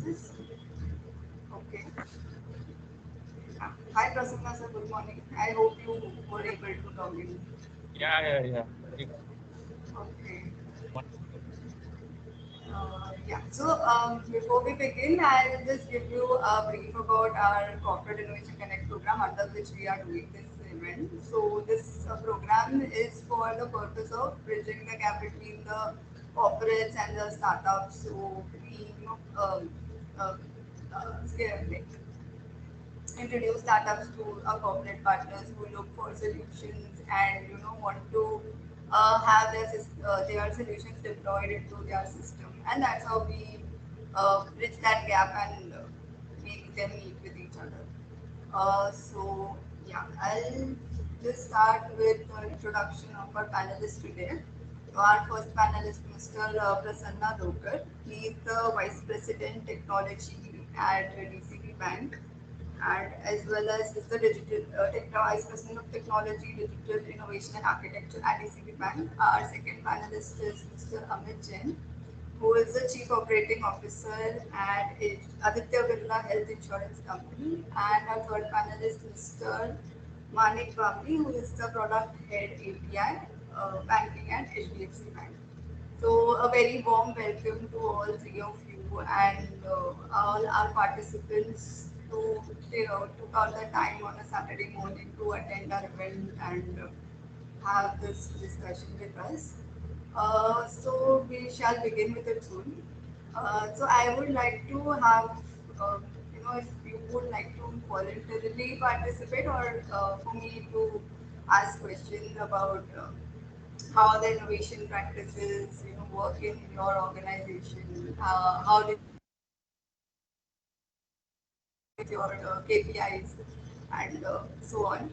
Services. Okay. Hi Prasanna sir, good morning. I hope you were able to log in. Yeah. Okay. One- Yeah. Before we begin, I'll just give you a brief about our Corporate Innovation Connect program under which we are doing this event. So, this program is for the purpose of bridging the gap between the corporates and the startups. So, we, uh, like introduce startups to our corporate partners who look for solutions and want to have their solutions deployed into their system, and that's how we bridge that gap and make them meet with each other. Yeah, I'll just start with the introduction of our panelists today. Our first panelist, Mr. Prasanna Lokar. He is the Vice President Technology at DCB Bank, and as well as is the Vice President of Technology, Digital Innovation and Architecture at DCB Bank. Our second panelist is Mr. Amit Jain, who is the Chief Operating Officer at Aditya Birla Health Insurance Company. And our third panelist, Mr. Manik Bamri, who is the Product Head API Banking at HDFC Bank. So, a very warm welcome to all three of you and all our participants who took out the time on a Saturday morning to attend our event and have this discussion with us. We shall begin with it soon. So I would like to have, if you would like to voluntarily participate or for me to ask questions about how the innovation practices, work in your organization, how did your KPIs and so on.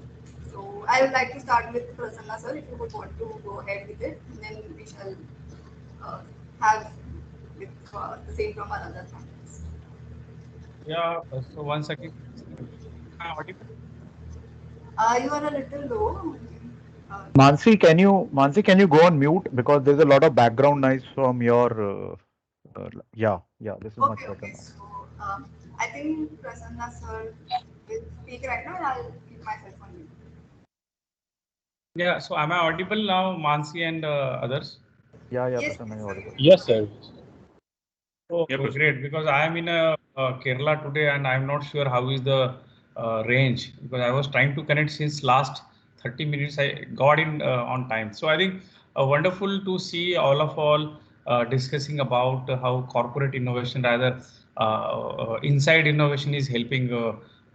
So I would like to start with Prasanna sir, if you would want to go ahead with it, and then we shall have with the same from another panelist. Yeah. So once again, audible? You are a little low. Uh, Mansi, can you go on mute because there's a lot of background noise from your. Yeah, this is much okay, better okay. now. I think Prasanna sir will speak right now, and I'll keep myself on mute. Yeah. So am I audible now, Mansi and others? Yeah, Yes, Prasanna, yes, you're sir, you audible. are. Yes, sir. Oh, Yep. great. Because I am in Kerala today, and I'm not sure how is the range. Because I was trying to connect since last 30 minutes. I got in on time. So I think wonderful to see all discussing about how corporate innovation, rather inside innovation, is helping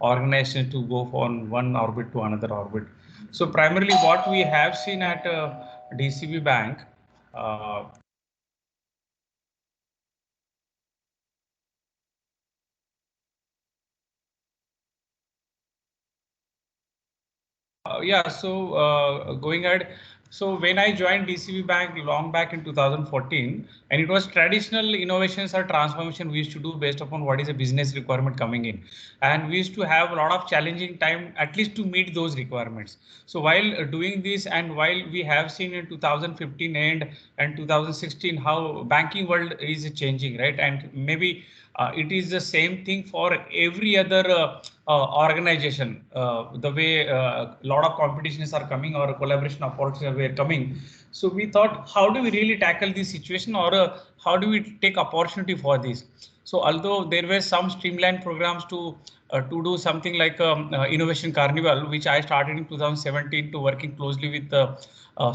organizations to go from one orbit to another orbit. So primarily, what we have seen at DCB Bank. Uh, Going ahead, so when I joined DCB Bank long back in 2014, and it was traditional innovations or transformation we used to do based upon what is a business requirement coming in, and we used to have a lot of challenging time at least to meet those requirements. So while doing this, and while we have seen in 2015 and 2016 how banking world is changing, right, and maybe it is the same thing for every other organization. The way a lot of competitions are coming or collaboration opportunities were coming. So we thought, how do we really tackle this situation, or how do we take opportunity for this? So although there were some streamlined programs to do something like Innovation Carnival, which I started in 2017 to working closely with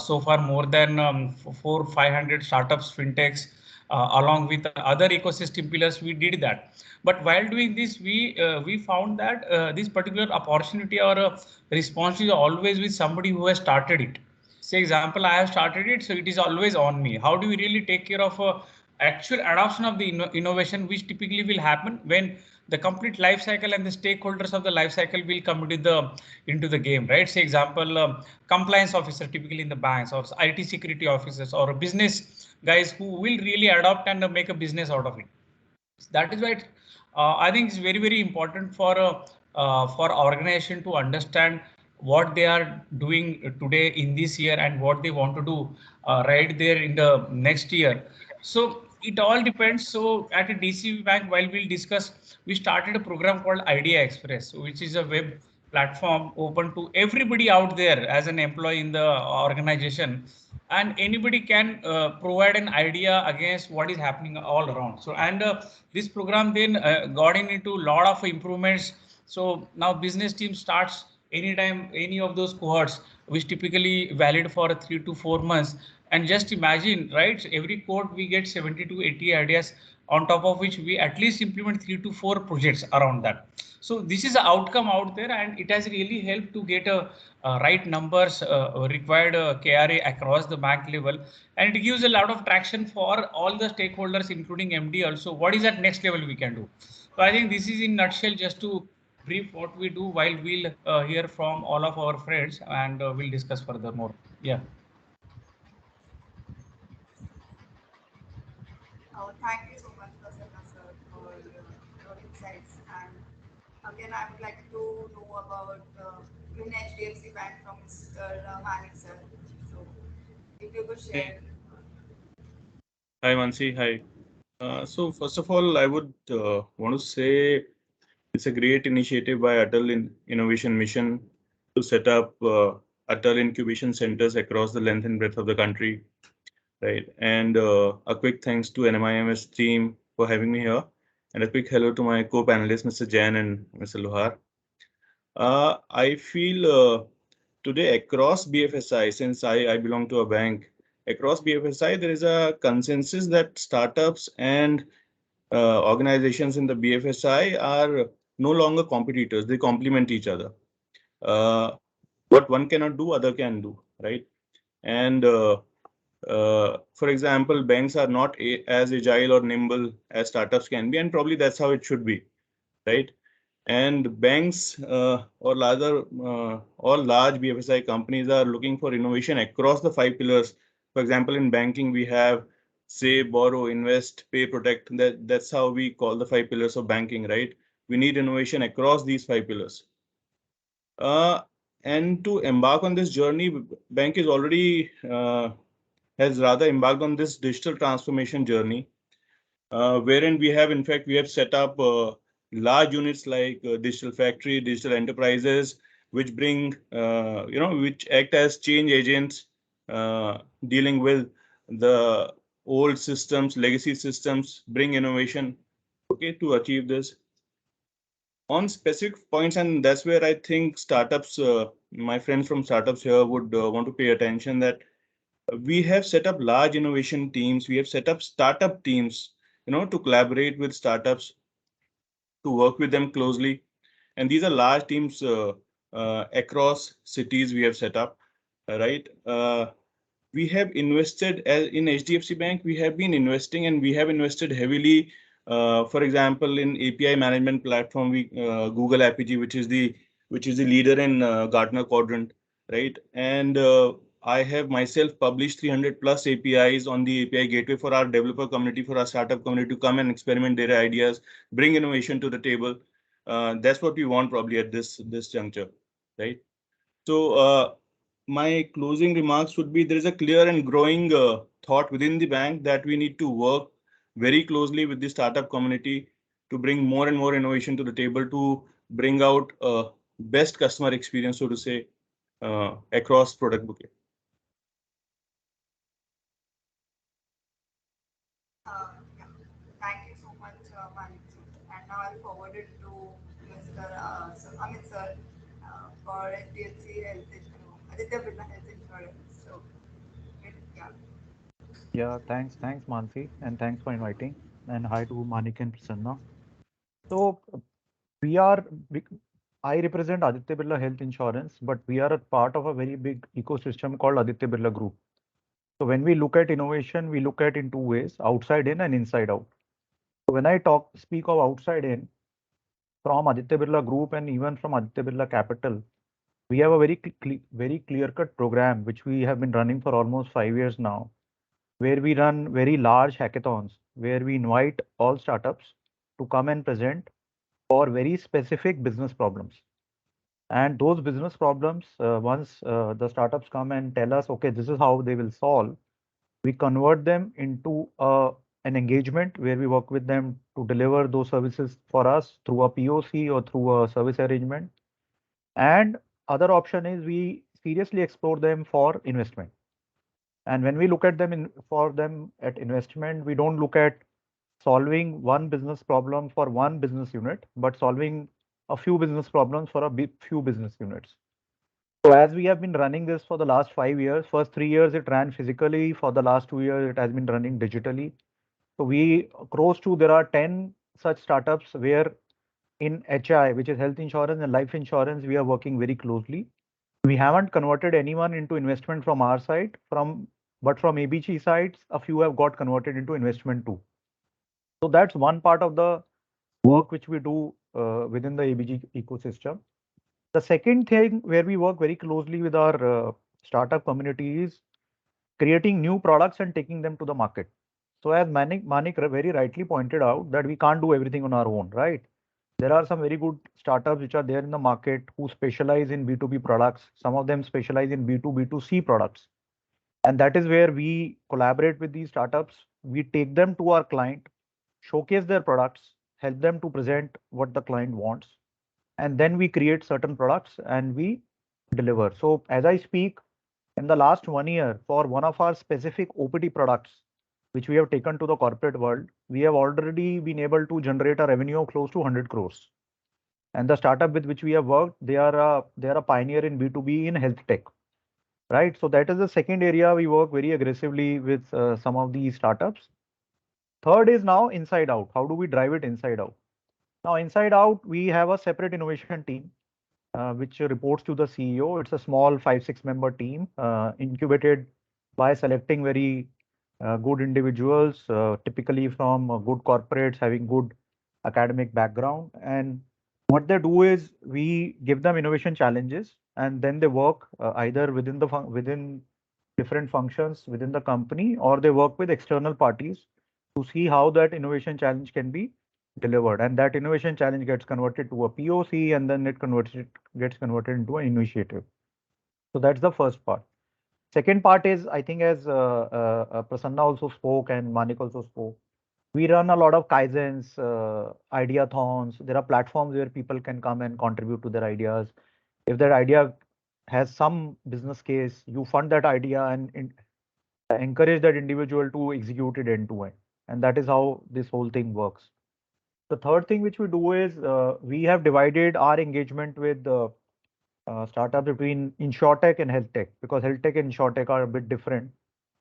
so far more than 500 startups, fintechs, along with other ecosystem pillars, we did that. But while doing this, we found that this particular opportunity or response is always with somebody who has started it. Say example, I have started it, so it is always on me. How do we really take care of actual adoption of the innovation, which typically will happen when the complete life cycle and the stakeholders of the life cycle will come into the game, right? Say example, compliance officer typically in the banks, or IT security officers, or business guys who will really adopt and make a business out of it. That is why I think it's very important for organization to understand what they are doing today in this year and what they want to do right there in the next year. So it all depends. So at a DCB bank, while we'll discuss, we started a program called Idea Express, which is a web platform open to everybody out there as an employee in the organization, and anybody can provide an idea against what is happening all around. So and this program then got into a lot of improvements. So now business team starts anytime any of those cohorts, which typically valid for 3 to 4 months. And just imagine, right? Every code we get 70 to 80 ideas, on top of which we at least implement 3 to 4 projects around that. So this is the outcome out there, and it has really helped to get a right numbers required KRA across the bank level, and it gives a lot of traction for all the stakeholders, including MD also. What is that next level we can do? So I think this is in nutshell just to brief what we do, while we'll hear from all of our friends, and we'll discuss further more. Yeah. Thank you so much, Prasanna sir, for your insights. And again, I would like to know about in HDFC Bank from Mr. Manik sir. So, if you could Hey. share. Hi, Mansi. Hi. So first of all, I would want to say it's a great initiative by Atal Innovation Mission to set up Atal incubation centers across the length and breadth of the country, right? And a quick thanks to NMIMS team for having me here, and a quick hello to my co-panelists, Mr. Jain and Mr. Lohar. I feel today across BFSI, since I belong to a bank, across BFSI, there is a consensus that startups and organizations in the BFSI are no longer competitors. They complement each other. Uh, what one cannot do, other can do, right? And for example, banks are not as agile or nimble as startups can be, and probably that's how it should be, right? And banks, or rather, all large BFSI companies are looking for innovation across the 5 pillars. For example, in banking, we have save, borrow, invest, pay, protect. That's how we call the 5 pillars of banking, right? We need innovation across these 5 pillars. Uh, and to embark on this journey, bank is already has rather embarked on this digital transformation journey, wherein we have, in fact, we have set up large units like digital factory, digital enterprises, which bring, which act as change agents, dealing with the old systems, legacy systems, bring innovation, okay, to achieve this. On specific points, and that's where I think startups, my friends from startups here would want to pay attention, that we have set up large innovation teams. We have set up startup teams, to collaborate with startups, to work with them closely. And these are large teams across cities we have set up, right? We have invested in HDFC Bank. We have been investing, and we have invested heavily. For example, in API management platform, we Google APG, which is the leader in Gartner quadrant, right? And I have myself published 300 plus APIs on the API gateway for our developer community, for our startup community to come and experiment their ideas, bring innovation to the table. That's what we want probably at this juncture, right? So my closing remarks would be, there is a clear and growing thought within the bank that we need to work very closely with the startup community to bring more and more innovation to the table, to bring out best customer experience, so to say, across product bouquet. Yeah. Thank you so much, Manik sir. And now I'll forward it to Mr. Amit sir for HDFC Health Insurance, Aditya Birla Health Insurance. So, yeah. Yeah, thanks, Mansi, and thanks for inviting. And hi to Manik and Prasanna. So we are, we, I represent Aditya Birla Health Insurance, but we are a part of a very big ecosystem called Aditya Birla Group. So when we look at innovation, we look at in two ways: outside in and inside out. So when I speak of outside in, from Aditya Birla Group and even from Aditya Birla Capital, we have a very clear-cut program which we have been running for almost 5 years now, where we run very large hackathons, where we invite all startups to come and present for very specific business problems. And those business problems, once the startups come and tell us, okay, this is how they will solve, we convert them into a an engagement where we work with them to deliver those services for us through a POC or through a service arrangement. And other option is we seriously explore them for investment. And when we look at them for them at investment, we don't look at solving one business problem for one business unit, but solving a few business problems for a few business units. So as we have been running this for the last 5 years, first 3 years it ran physically. For the last 2 years, it has been running digitally. So we close to there are 10 such startups where in HI, which is health insurance and life insurance, we are working very closely. We haven't converted anyone into investment from our side, but from ABG sides, a few have got converted into investment too. So that's one part of the work which we do within the ABG ecosystem. The second thing where we work very closely with our startup community is creating new products and taking them to the market. So as Manik very rightly pointed out that we can't do everything on our own, right? There are some very good startups which are there in the market who specialize in B2B products. Some of them specialize in B2B2C products. And that is where we collaborate with these startups. We take them to our client, showcase their products, help them to present what the client wants, and then we create certain products and we deliver. So as I speak, in the last 1 year, for one of our specific OPT products, which we have taken to the corporate world, we have already been able to generate a revenue of close to 100 crores. And the startup with which we have worked, they are a pioneer in B2B in health tech, right? So that is the second area we work very aggressively with some of these startups. Third is now inside out. How do we drive it inside out? Now, inside out, we have a separate innovation team which reports to the CEO. It's a small 5-6 member team incubated by selecting very good individuals, typically from good corporates having good academic background. And what they do is we give them innovation challenges, and then they work either within different functions within the company, or they work with external parties to see how that innovation challenge can be delivered. And that innovation challenge gets converted to a POC, and then gets converted into an initiative. So that's the first part. Second part is, I think, as Prasanna also spoke and Manik also spoke, we run a lot of Kaizens, ideathons. There are platforms where people can come and contribute to their ideas. If that idea has some business case, you fund that idea and encourage that individual to execute it end to end. And that is how this whole thing works. The third thing which we do is we have divided our engagement with startups between insurtech and health tech, because health tech and insurtech are a bit different.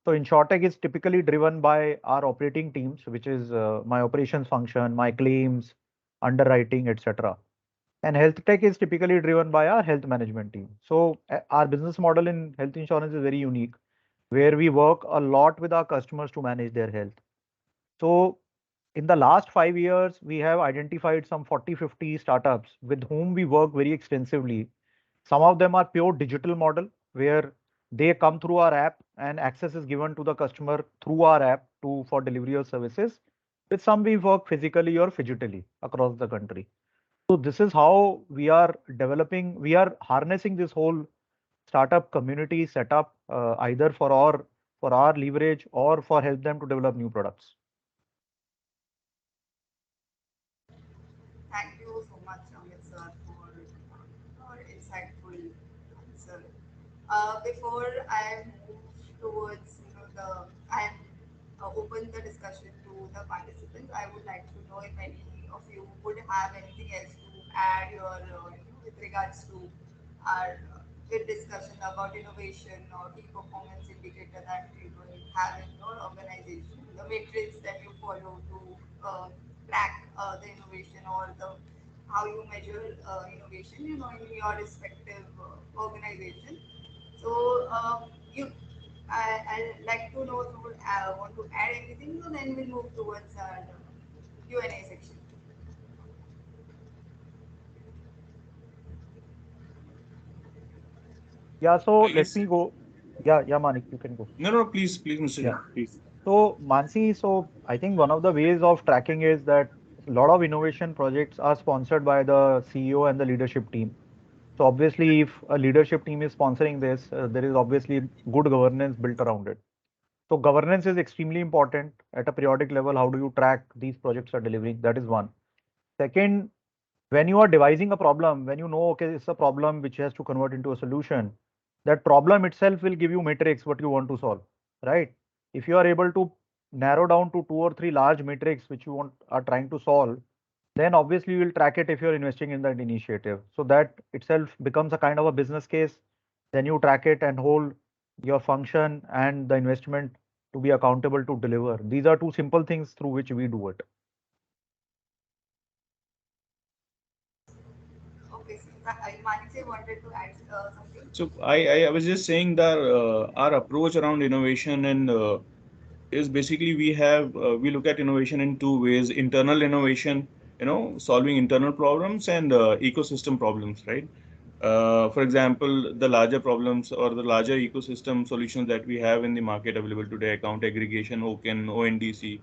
So insurtech is typically driven by our operating teams, which is my operations function, my claims, underwriting, etc. And health tech is typically driven by our health management team. So our business model in health insurance is very unique, where we work a lot with our customers to manage their health. So in the last 5 years, we have identified some 40-50 startups with whom we work very extensively. Some of them are pure digital model where they come through our app and access is given to the customer through our app for delivery of services. With some we work physically or digitally across the country. So this is how we are developing, we are harnessing this whole startup community setup either for our leverage or for help them to develop new products. Thank you so much, Amit sir, for your insightful answer. Before I move towards, I open the discussion to the participants, I would like to know if any of you would have anything else to add with regards to our good discussion about innovation or key performance indicator that you will have in your organization, the matrix that you follow to track the innovation or the how you measure innovation, in your respective organization. So you, I'd like to know if you would want to add anything. So then we'll move towards our Q&A section. Yeah, so I let guess. me go. Yeah, Manik, you can go. No, please, Mr. Yeah. Jha, please. So Mansi, so I think one of the ways of tracking is that a lot of innovation projects are sponsored by the CEO and the leadership team. So obviously, if a leadership team is sponsoring this, there is obviously good governance built around it. So governance is extremely important at a periodic level. How do you track these projects are delivering? That is one. Second, when you are devising a problem, when you know, okay, it's a problem which has to convert into a solution, that problem itself will give you metrics what you want to solve, right? If you are able to narrow down to two or three large metrics which you want are trying to solve, then obviously you will track it if you're investing in that initiative. So that itself becomes a kind of a business case. Then you track it and hold your function and the investment to be accountable to deliver. These are two simple things through which we do it. Okay, so Mansi wanted to add something. So I was just saying that our approach around innovation and is basically we look at innovation in two ways: internal innovation, solving internal problems, and ecosystem problems, right? For example, the larger problems or the larger ecosystem solutions that we have in the market available today, account aggregation, OCAN, ONDC,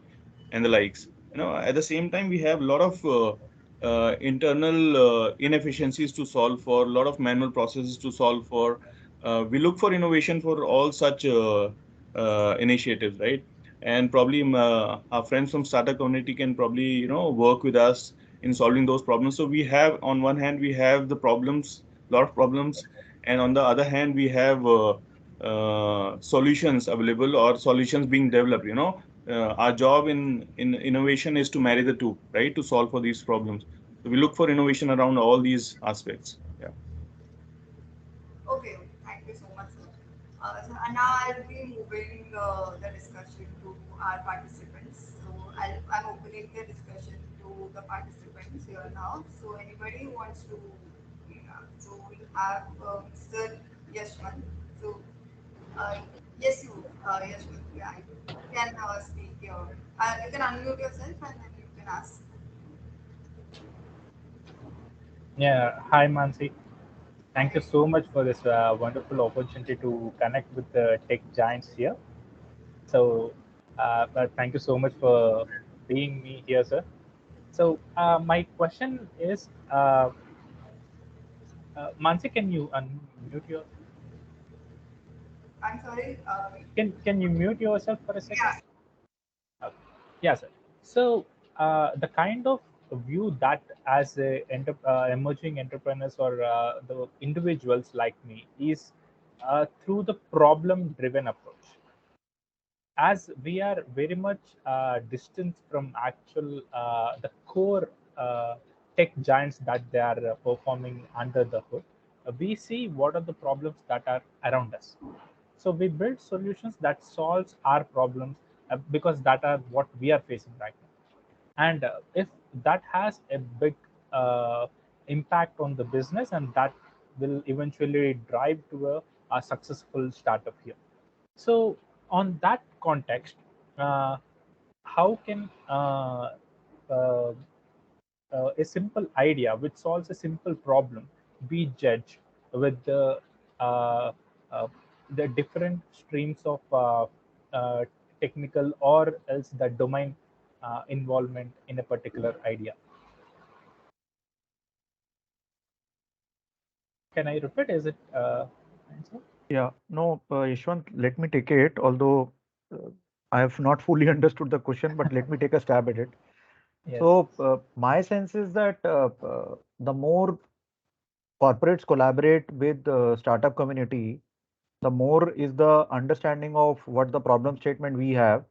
and the likes. At the same time, we have a lot of internal inefficiencies to solve for, a lot of manual processes to solve for. We look for innovation for all such initiatives, right? And probably our friends from startup community can probably work with us in solving those problems. So we have, on one hand, we have the problems, lot of problems, and on the other hand, we have solutions available or solutions being developed. Our job in innovation is to marry the two, right, to solve for these problems. So we look for innovation around all these aspects. Yeah. Okay, thank you so much, sir. So now I'll be moving the discussion to our participants. So I'm opening the discussion to the participants here now. So anybody who wants to, so we have Mr. Yashwant. So uh, Yashwant, yeah, you can speak here. You can unmute yourself and then you can ask. Yeah, hi Mansi. Thank you so much for this wonderful opportunity to connect with the tech giants here. So, thank you so much for being me here, sir. So, my question is, Mansi, can you unmute your? I'm sorry. Can you mute yourself for a second? Yeah. Okay. Yeah, sir. So the kind of view that as emerging entrepreneurs or the individuals like me is through the problem-driven approach. As we are very much distant from actual the core tech giants that they are performing under the hood, we see what are the problems that are around us. So we build solutions that solves our problems because that are what we are facing right now. And if that has a big uh, impact on the business, and that will eventually drive to a successful startup here. So on that context, uh, how can uh, a simple idea which solves a simple problem be judged with uh, uh, the different streams of technical or else the domain involvement in a particular idea? Can I repeat? Is it answer? Yeah, no, Yashwant, let me take it, although I have not fully understood the question, but let me take a stab at it. Yes. So, my sense is that the more corporates collaborate with the startup community, the more is the understanding of what the problem statement we have,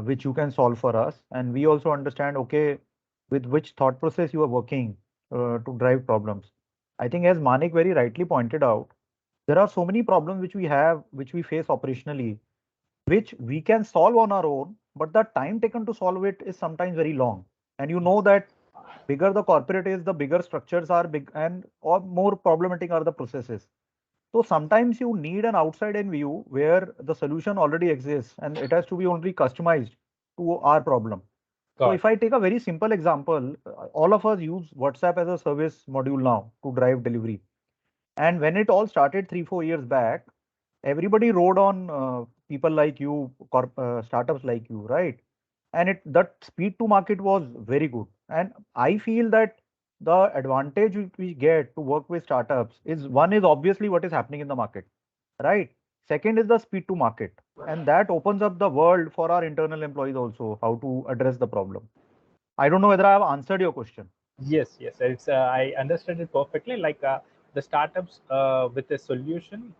which you can solve for us. And we also understand, okay, with which thought process you are working to drive problems. I think as Manik very rightly pointed out, there are so many problems which we have, which we face operationally, which we can solve on our own, but the time taken to solve it is sometimes very long. And you know that bigger the corporate is, the bigger structures are big and or more problematic are the processes. So sometimes you need an outside-in view where the solution already exists and it has to be only customized to our problem. So Got if I take a very simple example, all of us use WhatsApp as a service module now to drive delivery. And when it all started 3, 4 years back, everybody rode on people like you, startups like you, right? And it that speed to market was very good. And I feel that the advantage which we get to work with startups is one is obviously what is happening in the market, right? Second is the speed to market, and that opens up the world for our internal employees also how to address the problem. I don't know whether I have answered your question. Yes, yes, it's I understand it perfectly. Like the startups with a solution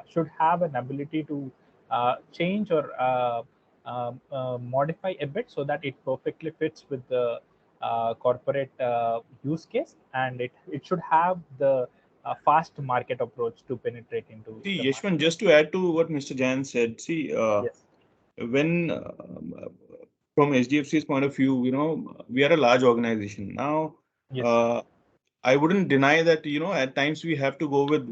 should have an ability to change or modify a bit so that it perfectly fits with the corporate use case, and it should have the fast market approach to penetrate into See, the Yashwan, market. just to add to what Mr. Jan said, see, Yes, when from HDFC's point of view, we are a large organization. Now, yes, uh, I wouldn't deny that, at times we have to go with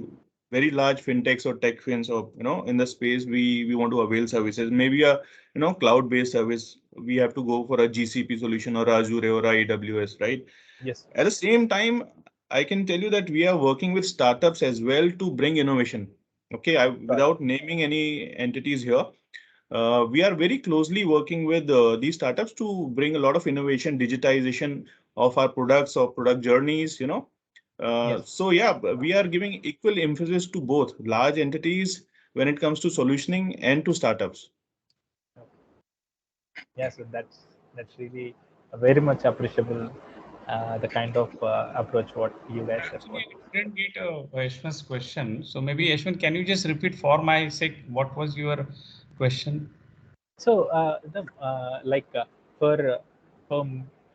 very large fintechs or tech fins or, in the space we want to avail services. Maybe a, cloud-based service, we have to go for a GCP solution or Azure or AWS, right? yes, At the same time, I can tell you that we are working with startups as well to bring innovation. Okay, right, without naming any entities here, we are very closely working with these startups to bring a lot of innovation, digitization of our products or product journeys, yes. So yeah, we are giving equal emphasis to both large entities when it comes to solutioning and to startups. Yeah, so that's really very much appreciable, the kind of approach what you guys have Actually, got. I didn't get Yashwan's question. So maybe Yashwan, can you just repeat for my sake what was your question? So the for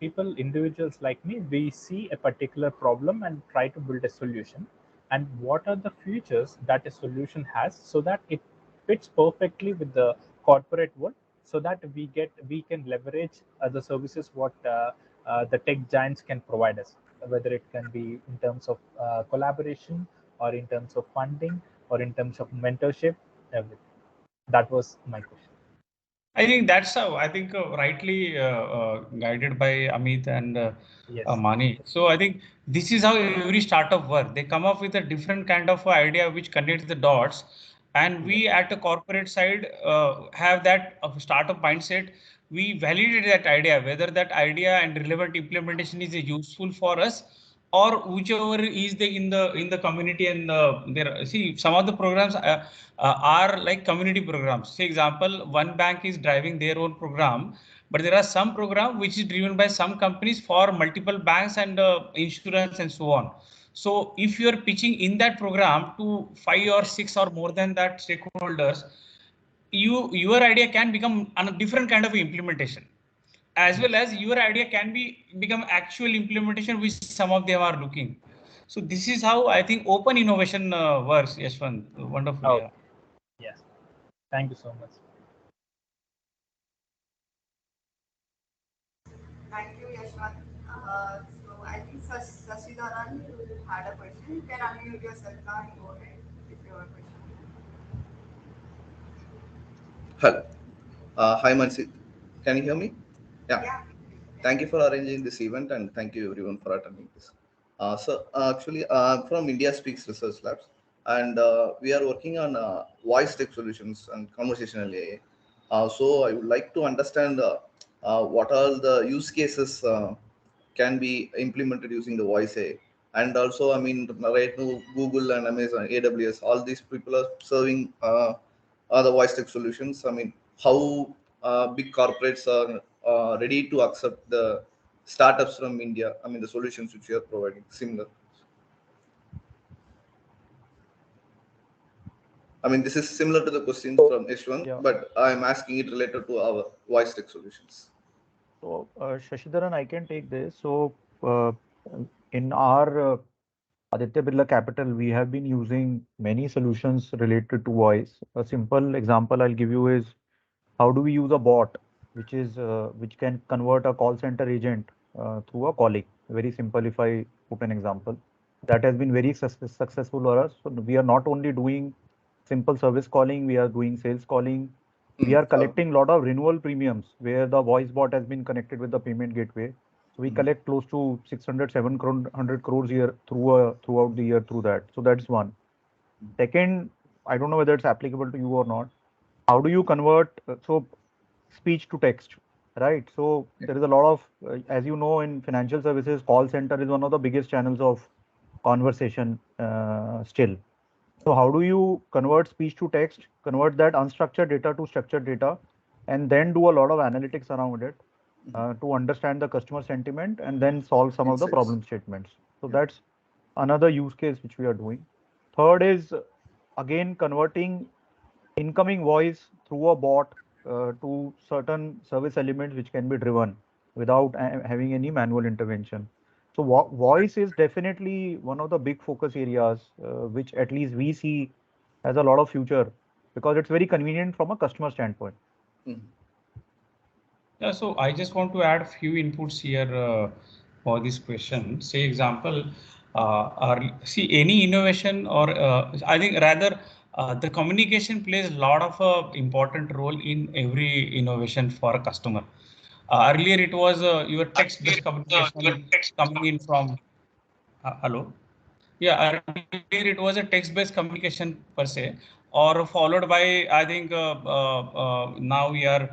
people, individuals like me, we see a particular problem and try to build a solution. And what are the features that a solution has, so that it fits perfectly with the corporate world, so that we can leverage the services what the tech giants can provide us, whether it can be in terms of collaboration, or in terms of funding, or in terms of mentorship, everything. That was my question. I think that's how I think rightly guided by Amit and Yes. Mani. So I think this is how every startup work. They come up with a different kind of idea which connects the dots, and Yes. we at the corporate side have that startup mindset. We validate that idea, whether that idea and relevant implementation is useful for us or whichever is the in the community and there. See, some of the programs are like community programs. Say example, one bank is driving their own program, but there are some program which is driven by some companies for multiple banks and insurance and so on. So if you are pitching in that program to 5 or 6 or more than that stakeholders, your idea can become a different kind of implementation, as well as your idea can be become actual implementation which some of them are looking. So this is how I think open innovation works. Yashwant, wonderful. Oh, Yeah. yes. Thank you so much. Thank you, Yashwant. So I think Sasidaran had a question. You can unmute yourself now and go ahead if you have a question. Hello. Hi, Mansi. Can you hear me? Yeah. Yeah. Thank you for arranging this event and thank you everyone for attending this. Actually, from India Speaks Research Labs, and we are working on voice tech solutions and conversational AI. So I would like to understand what are the use cases can be implemented using the voice AI. And also, I mean, right now, Google and Amazon, AWS, all these people are serving the voice tech solutions. I mean, how big corporates are ready to accept the startups from India? I mean, the solutions which we are providing similar. I mean, this is similar to the questions from Ishwan, Yeah. but I'm asking it related to our voice tech solutions. So, Shashidharan, I can take this. So, in our Aditya Birla Capital, we have been using many solutions related to voice. A simple example I'll give you is how do we use a bot, which can convert a call center agent through a colleague. Very simple. If I put an example, that has been very successful for us. So we are not only doing simple service calling, we are doing sales calling. We are Oh, collecting a lot of renewal premiums where the voice bot has been connected with the payment gateway. So we collect close to 600, 700 crores a year throughout the year through that. So that's one. Second, I don't know whether it's applicable to you or not. How do you convert speech to text, right? So there is a lot of, as you know, in financial services, call center is one of the biggest channels of conversation still. So how do you convert speech to text, convert that unstructured data to structured data, and then do a lot of analytics around it to understand the customer sentiment and then solve some of the Insights. problem statements. So Yeah. that's another use case which we are doing. Third is again converting incoming voice through a bot to certain service elements which can be driven without having any manual intervention. So voice is definitely one of the big focus areas which at least we see has a lot of future because it's very convenient from a customer standpoint. Mhm. Yeah, so I just want to add a few inputs here for this question. Say example, see any innovation or I think rather the communication plays a lot of important role in every innovation for a customer. Earlier it was your text-based communication coming in from hello. Yeah, earlier it was a text-based communication per se, or followed by, I think now we are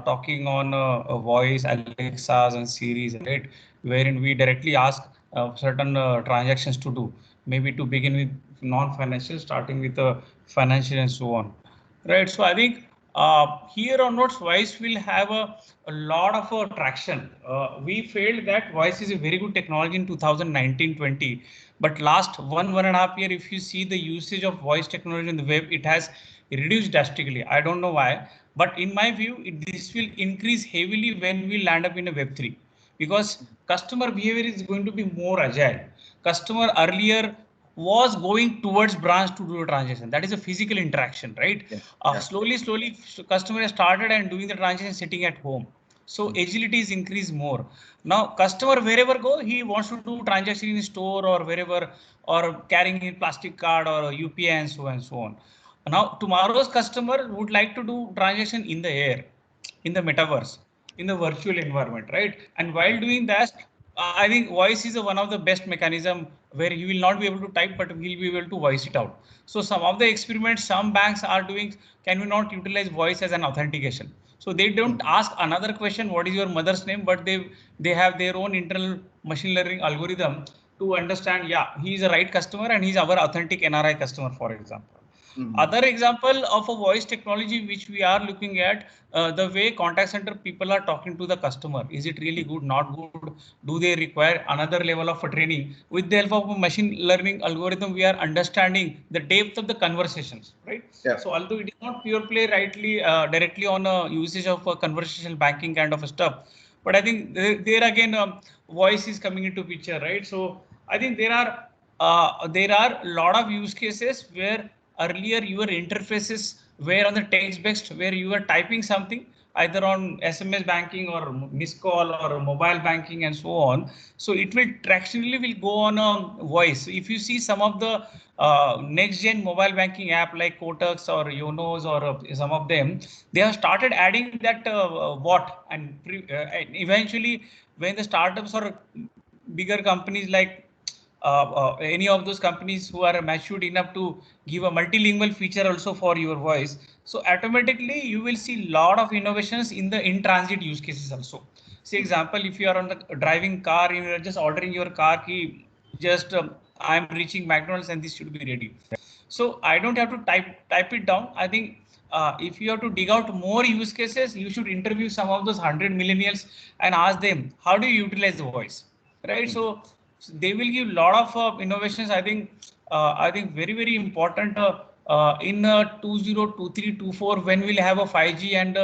talking on a voice, Alexas and Series, right? Wherein we directly ask certain transactions to do, maybe to begin with non-financial, starting with financial and so on, right? So I think here onwards, voice will have a lot of traction. We felt that voice is a very good technology in 2019-20, but last one and a half year, if you see the usage of voice technology in the web, it has reduced drastically. I don't know why, but in my view, this will increase heavily when we land up in a Web3 because customer behavior is going to be more agile. Customer earlier was going towards branch to do a transaction. That is a physical interaction, right? Yeah. Yeah. Slowly, customer has started and doing the transaction sitting at home. So agility is increased more. Now customer wherever go, he wants to do transaction in store or wherever, or carrying in plastic card or UPI and so on. Now tomorrow's customer would like to do transaction in the air, in the metaverse, in the virtual environment, right? And while doing that, I think voice is one of the best mechanism where you will not be able to type, but will be able to voice it out. So some of the experiments some banks are doing, can we not utilize voice as an authentication? So they don't ask another question, what is your mother's name, but they have their own internal machine learning algorithm to understand, yeah, he is a right customer and he's our authentic NRI customer, for example. Other example of a voice technology which we are looking at, the way contact center people are talking to the customer. Is it really good, not good? Do they require another level of training? With the help of a machine learning algorithm, we are understanding the depth of the conversations, right? Yeah. So although it is not pure play rightly directly on a usage of a conversational banking kind of stuff, but I think there again voice is coming into picture, right? So I think there are a lot of use cases where earlier your interfaces were on the text based, where you were typing something either on SMS banking or missed call or mobile banking and so on. So it will tractionally will go on a voice. If you see some of the next gen mobile banking app like Kotak's or Yonos or some of them, they have started adding that bot and eventually when the startups or bigger companies like any of those companies who are matured enough to give a multilingual feature also for your voice. So automatically you will see lot of innovations in the in-transit use cases also. Say example, if you are on the driving car, you are just ordering your car key, just I am reaching McDonald's and this should be ready. So I don't have to type it down. I think if you have to dig out more use cases, you should interview some of those 100 millennials and ask them, how do you utilize the voice, right? So they will give a lot of innovations. I think very important in 2023-24 when we'll have a 5G and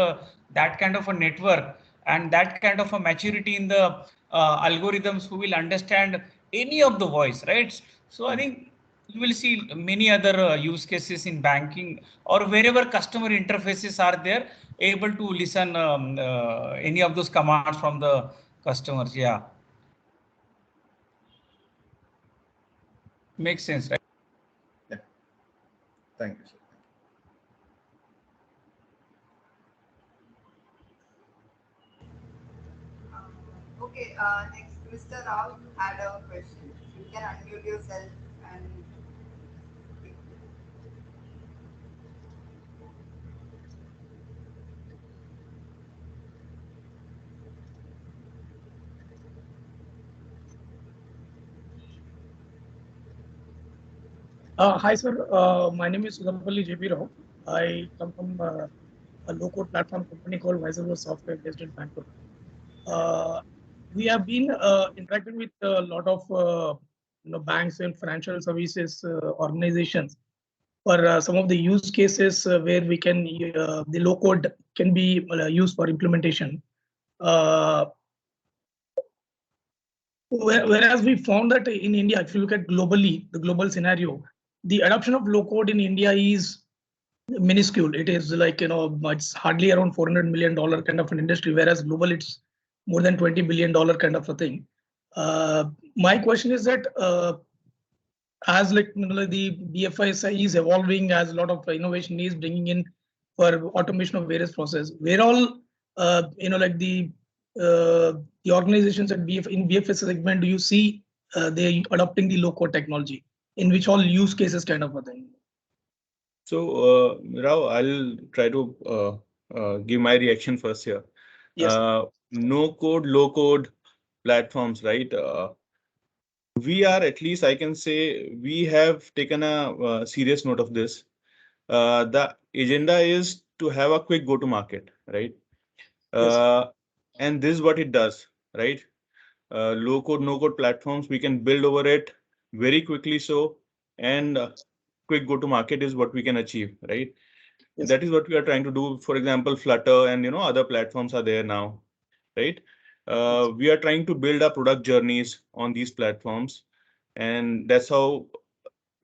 that kind of a network and that kind of a maturity in the algorithms who will understand any of the voice, right? So I think you will see many other use cases in banking or wherever customer interfaces are there, able to listen any of those commands from the customers. Yeah, makes sense, right? Yeah. Thank you, sir. Okay, next, Mr. Rao had a question. You can unmute yourself and Hi, sir. My name is Sudhampalli JP Rao. I come from a low-code platform company called Viceroy Software based in Bangalore. We have been interacting with a lot of banks and financial services organizations for some of the use cases where we can the low-code can be used for implementation. Whereas we found that in India, if you look at globally, the global scenario, the adoption of low code in India is minuscule. It is like, it's hardly around $400 million kind of an industry, whereas global it's more than $20 billion kind of a thing. My question is that as like the BFSI is evolving, as a lot of innovation is bringing in for automation of various processes, where all like the organizations at in BFSI segment, do you see they adopting the low code technology in which all use cases kind of a thing? So, Rao, I'll try to give my reaction first here. Yes. No code, low code platforms, right? We are, at least I can say, we have taken a serious note of this. The agenda is to have a quick go to market, right? And this is what it does, right? Low code, no code platforms, we can build over it very quickly. So, and quick go to market is what we can achieve, right? Yes. That is what we are trying to do. For example, Flutter and other platforms are there now, right? We are trying to build our product journeys on these platforms, and that's how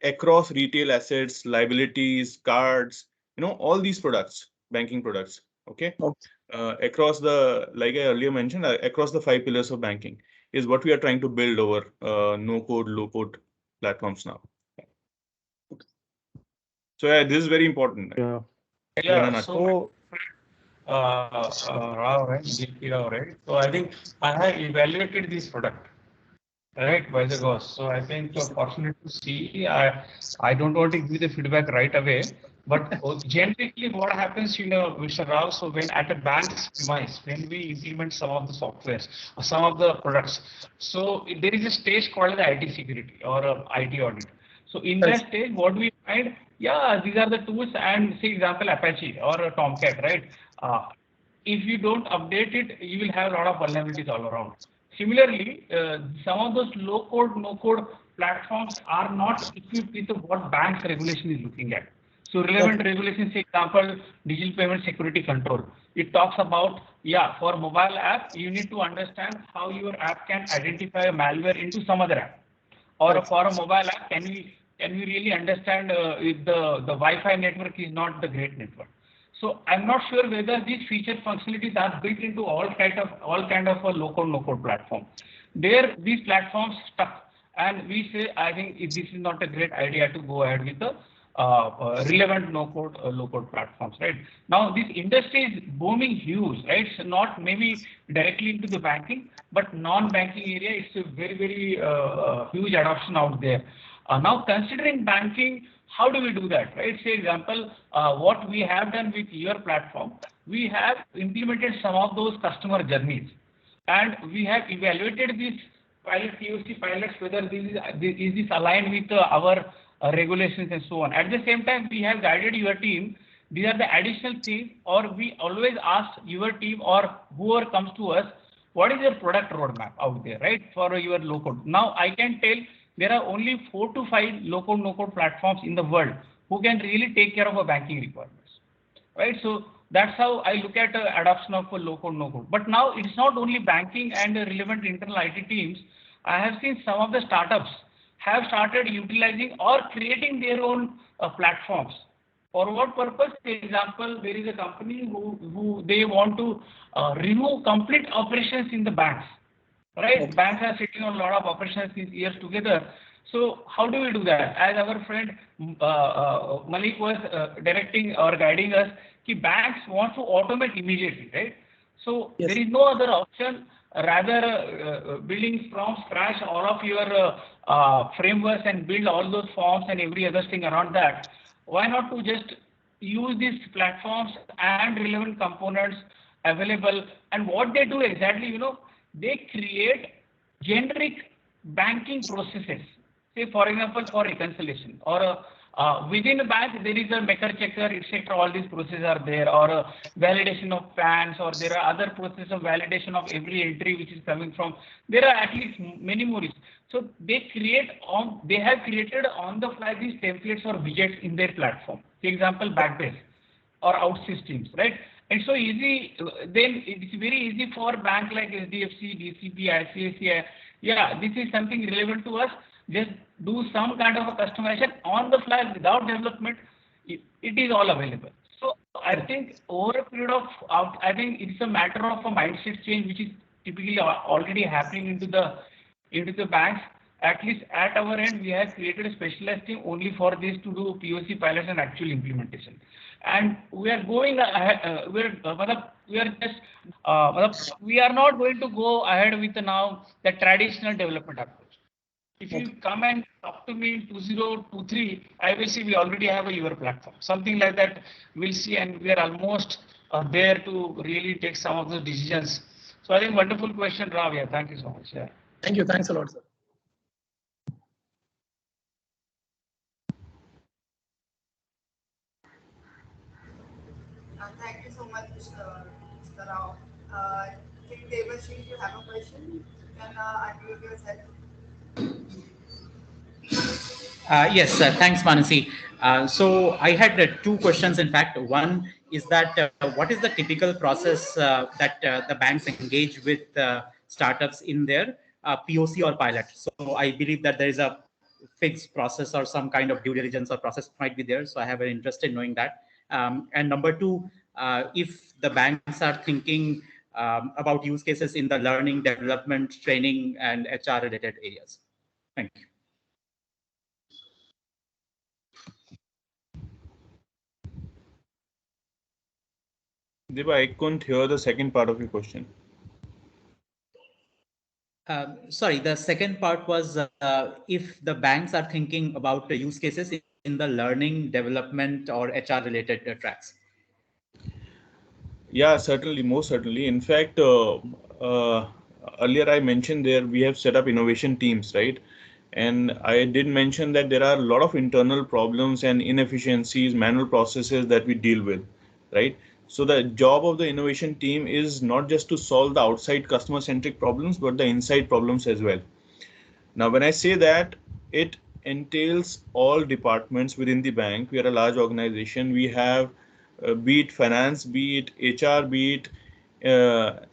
across retail assets, liabilities, cards, all these products, banking products, okay? Across the, like I earlier mentioned, across the 5 pillars of banking is what we are trying to build over no code, low code platforms now. So yeah, this is very important. Yeah. Yeah. So, Rao, right? GP Rao, right? So I think I have evaluated this product, right, by the gods. So I think you're fortunate to see. I don't want to give the feedback right away, but generally what happens, Mr. Rao, so when at a bank's premise, when we implement some of the softwares, or some of the products, so there is a stage called the IT security or IT audit. So in that stage, what we find, yeah, these are the tools, and say example Apache or a Tomcat, right? If you don't update it, you will have a lot of vulnerabilities all around. Similarly, some of those low-code, no-code platforms are not equipped with what bank's regulation is looking at. So relevant regulations, for example, digital payment security control. It talks about, yeah, for mobile app, you need to understand how your app can identify a malware into some other app. Or for a mobile app, can we really understand if the Wi-Fi network is not the great network? So I'm not sure whether these feature functionalities are built into all kind of a low-code, no-code platform. There, these platforms stuck, and we say, I think this is not a great idea to go ahead with the relevant no-code, low-code platforms, right? Now, this industry is booming huge, right? So not maybe directly into the banking, but non-banking area, it's a very, very huge adoption out there. Now, considering banking, how do we do that, right? Say example, what we have done with your platform, we have implemented some of those customer journeys, and we have evaluated these POC pilots, whether is this aligned with our regulations and so on. At the same time, we have guided your team. These are the additional things, or we always ask your team or whoever comes to us, what is your product roadmap out there, right, for your low-code. Now, I can tell there are only 4 to 5 low-code, no-code platforms in the world who can really take care of a banking requirements, right? So that's how I look at adoption of a low-code, no-code. But now it's not only banking and relevant internal IT teams. I have seen some of the startups have started utilizing or creating their own platforms. For what purpose? For example, there is a company who they want to remove complete operations in the banks. Right, banks are sitting on a lot of operations these years together. So how do we do that? As our friend Malik was directing or guiding us, banks want to automate immediately, right? So there is no other option. Rather, building from scratch all of your frameworks and build all those forms and every other thing around that. Why not to just use these platforms and relevant components available? And what they do exactly, they create generic banking processes. say for example for reconciliation, or within a bank there is a maker checker, etc. All these processes are there, or validation of PANs, or there are other processes of validation of every entry which is coming from. There are at least many more. So they have created on the fly these templates or widgets in their platform. For example, Backbase or out systems, right? And so easy, then it's very easy for bank like SDFC, DCB, ICICI. Yeah, this is something relevant to us. Just do some kind of a customization on the fly without development. It is all available. So I think over a period of, I think it's a matter of a mindset change, which is typically already happening into the banks. At least at our end, we have created a specialized team only for this to do POC pilots and actual implementation. And we are going ahead, we are not going to go ahead with now the traditional development approach. If you come and talk to me in 2023, I will see we already have a your platform, something like that. We'll see, and we are almost there to really take some of the decisions. So I think wonderful question, Rav. Yeah, thank you so much. Yeah. Thank you. Thanks a lot, sir. Thank you so much, Mr. Rao. I think Devashri, you have a question? You can unmute yourself. Yes, thanks, Manasi. So I had two questions. In fact, one is that what is the typical process that the banks engage with startups in their POC or pilot? So I believe that there is a fixed process or some kind of due diligence or process might be there. So I have an interest in knowing that. And number two, if the banks are thinking about use cases in the learning, development, training, and HR related areas. Thank you. Deba, I couldn't hear the second part of your question. Sorry, the second part was if the banks are thinking about the use cases in the learning, development, or HR related tracks. Yeah, certainly, most certainly. In fact, earlier I mentioned there we have set up innovation teams, right? And I did mention that there are a lot of internal problems and inefficiencies, manual processes that we deal with, right? So the job of the innovation team is not just to solve the outside customer centric problems, but the inside problems as well. Now, when I say that, it entails all departments within the bank. We are a large organization. We have be it finance, be it HR, be it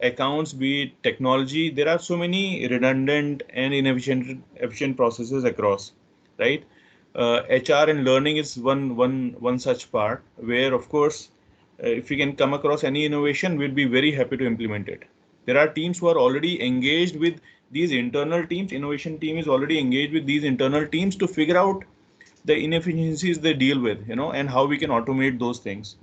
accounts, be it technology. There are so many redundant and inefficient processes across, right? HR and learning is one such part where, of course, if we can come across any innovation, we'll be very happy to implement it. There are teams who are already engaged with these internal teams. Innovation team is already engaged with these internal teams to figure out the inefficiencies they deal with, and how we can automate those things.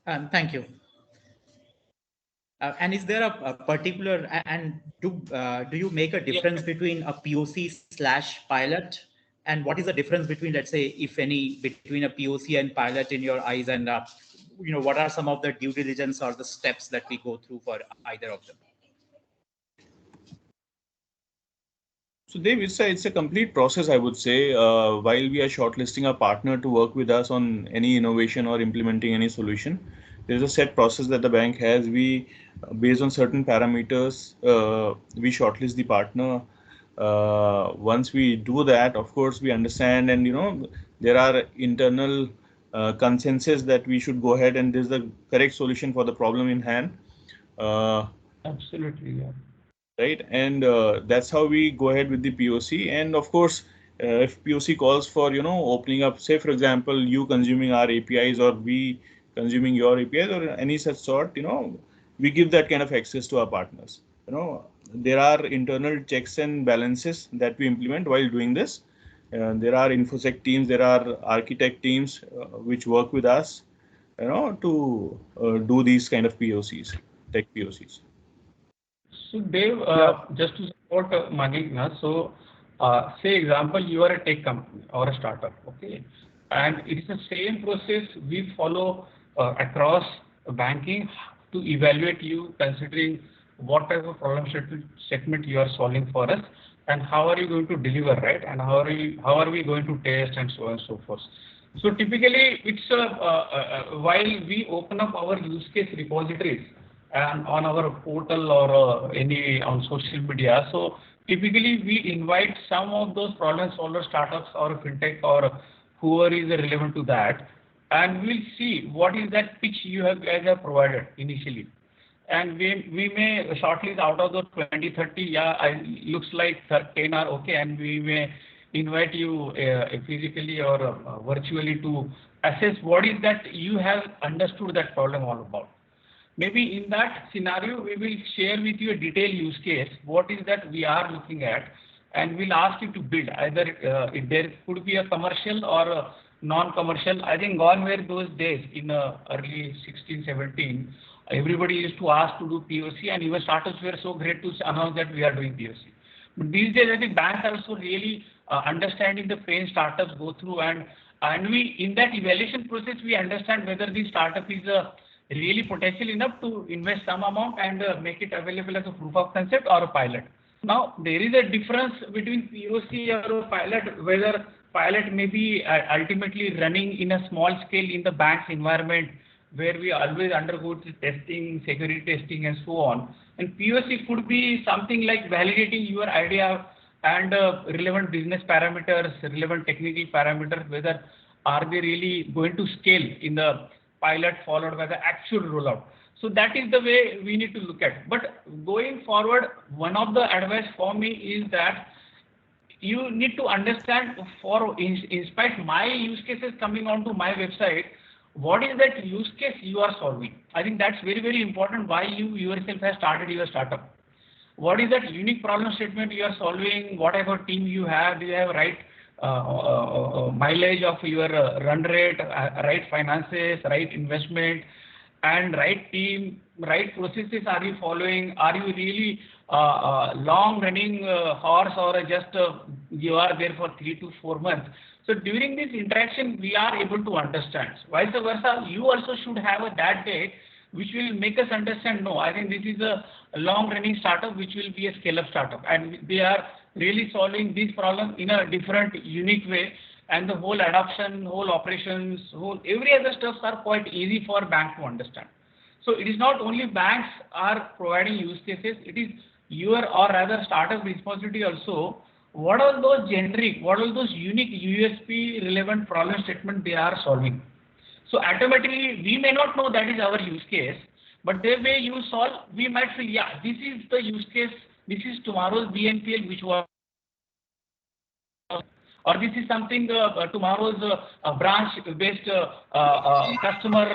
Thank you. And is there a particular, and do you make a difference between a POC/pilot, and what is the difference between, let's say, if any, between a POC and pilot in your eyes, and what are some of the due diligence or the steps that we go through for either of them? So Dave, it's a complete process, I would say. While we are shortlisting a partner to work with us on any innovation or implementing any solution, there's a set process that the bank has. We, based on certain parameters, we shortlist the partner. Once we do that, of course, we understand, and there are internal consensus that we should go ahead and this is the correct solution for the problem in hand. Absolutely, yeah. Right, and that's how we go ahead with the POC. And of course, if POC calls for opening up, say for example, you consuming our APIs or we consuming your APIs or any such sort, we give that kind of access to our partners. There are internal checks and balances that we implement while doing this. There are infosec teams, there are architect teams which work with us, to do these kind of POCs, tech POCs. So Dave, just to support Manik, so say example, you are a tech company or a startup, okay, and it's the same process we follow across banking. to evaluate you considering what type of problem statement you are solving for us, and how are you going to deliver, right? And how are we going to test, and so on and so forth. So typically, it's while we open up our use case repositories and on our portal or any on social media, so typically we invite some of those problem solver startups or fintech or whoever is relevant to that, and we'll see what is that pitch you have guys have provided initially. And we may shortlist out of the 20, 30, yeah, looks like 10 are okay, and we may invite you physically or virtually to assess what is that you have understood that problem all about. Maybe in that scenario, we will share with you a detailed use case, what is that we are looking at, and we'll ask you to build either if there could be a commercial or a non-commercial. I think gone were those days in early 16, 17. Everybody used to ask to do POC, and even startups were so great to announce that we are doing POC. But these days, I think banks are also really understanding the pain startups go through, and we in that evaluation process we understand whether the startup is really potential enough to invest some amount and make it available as a proof of concept or a pilot. Now there is a difference between POC or a pilot, whether pilot may be ultimately running in a small scale in the bank's environment where we always undergo the testing, security testing, and so on. And POC could be something like validating your idea and relevant business parameters, relevant technical parameters, whether are they really going to scale in the pilot followed by the actual rollout. So that is the way we need to look at. But going forward, one of the advice for me is that you need to understand, for in spite my use cases coming onto my website, what is that use case you are solving. I think that's very, very important, why you yourself have started your startup. What is that unique problem statement you are solving? What type of team you have? Do you have right mileage of your run rate, right finances, right investment, and right team, right processes are you following? Are you really long running horse, or just you are there for 3 to 4 months? So during this interaction, we are able to understand. Vice versa, you also should have a that date which will make us understand, no, I think this is a long running startup which will be a scale up startup, and they are really solving these problems in a different, unique way, and the whole adoption, whole operations, every other stuffs are quite easy for bank to understand. So it is not only banks are providing use cases, it is your or rather startup responsibility also. What are those generic, what are those unique USP relevant problem statement they are solving? So automatically we may not know that is our use case, but the way you solve, we might feel, yeah, this is the use case, this is tomorrow's BNPL which was, or this is something tomorrow's branch-based customer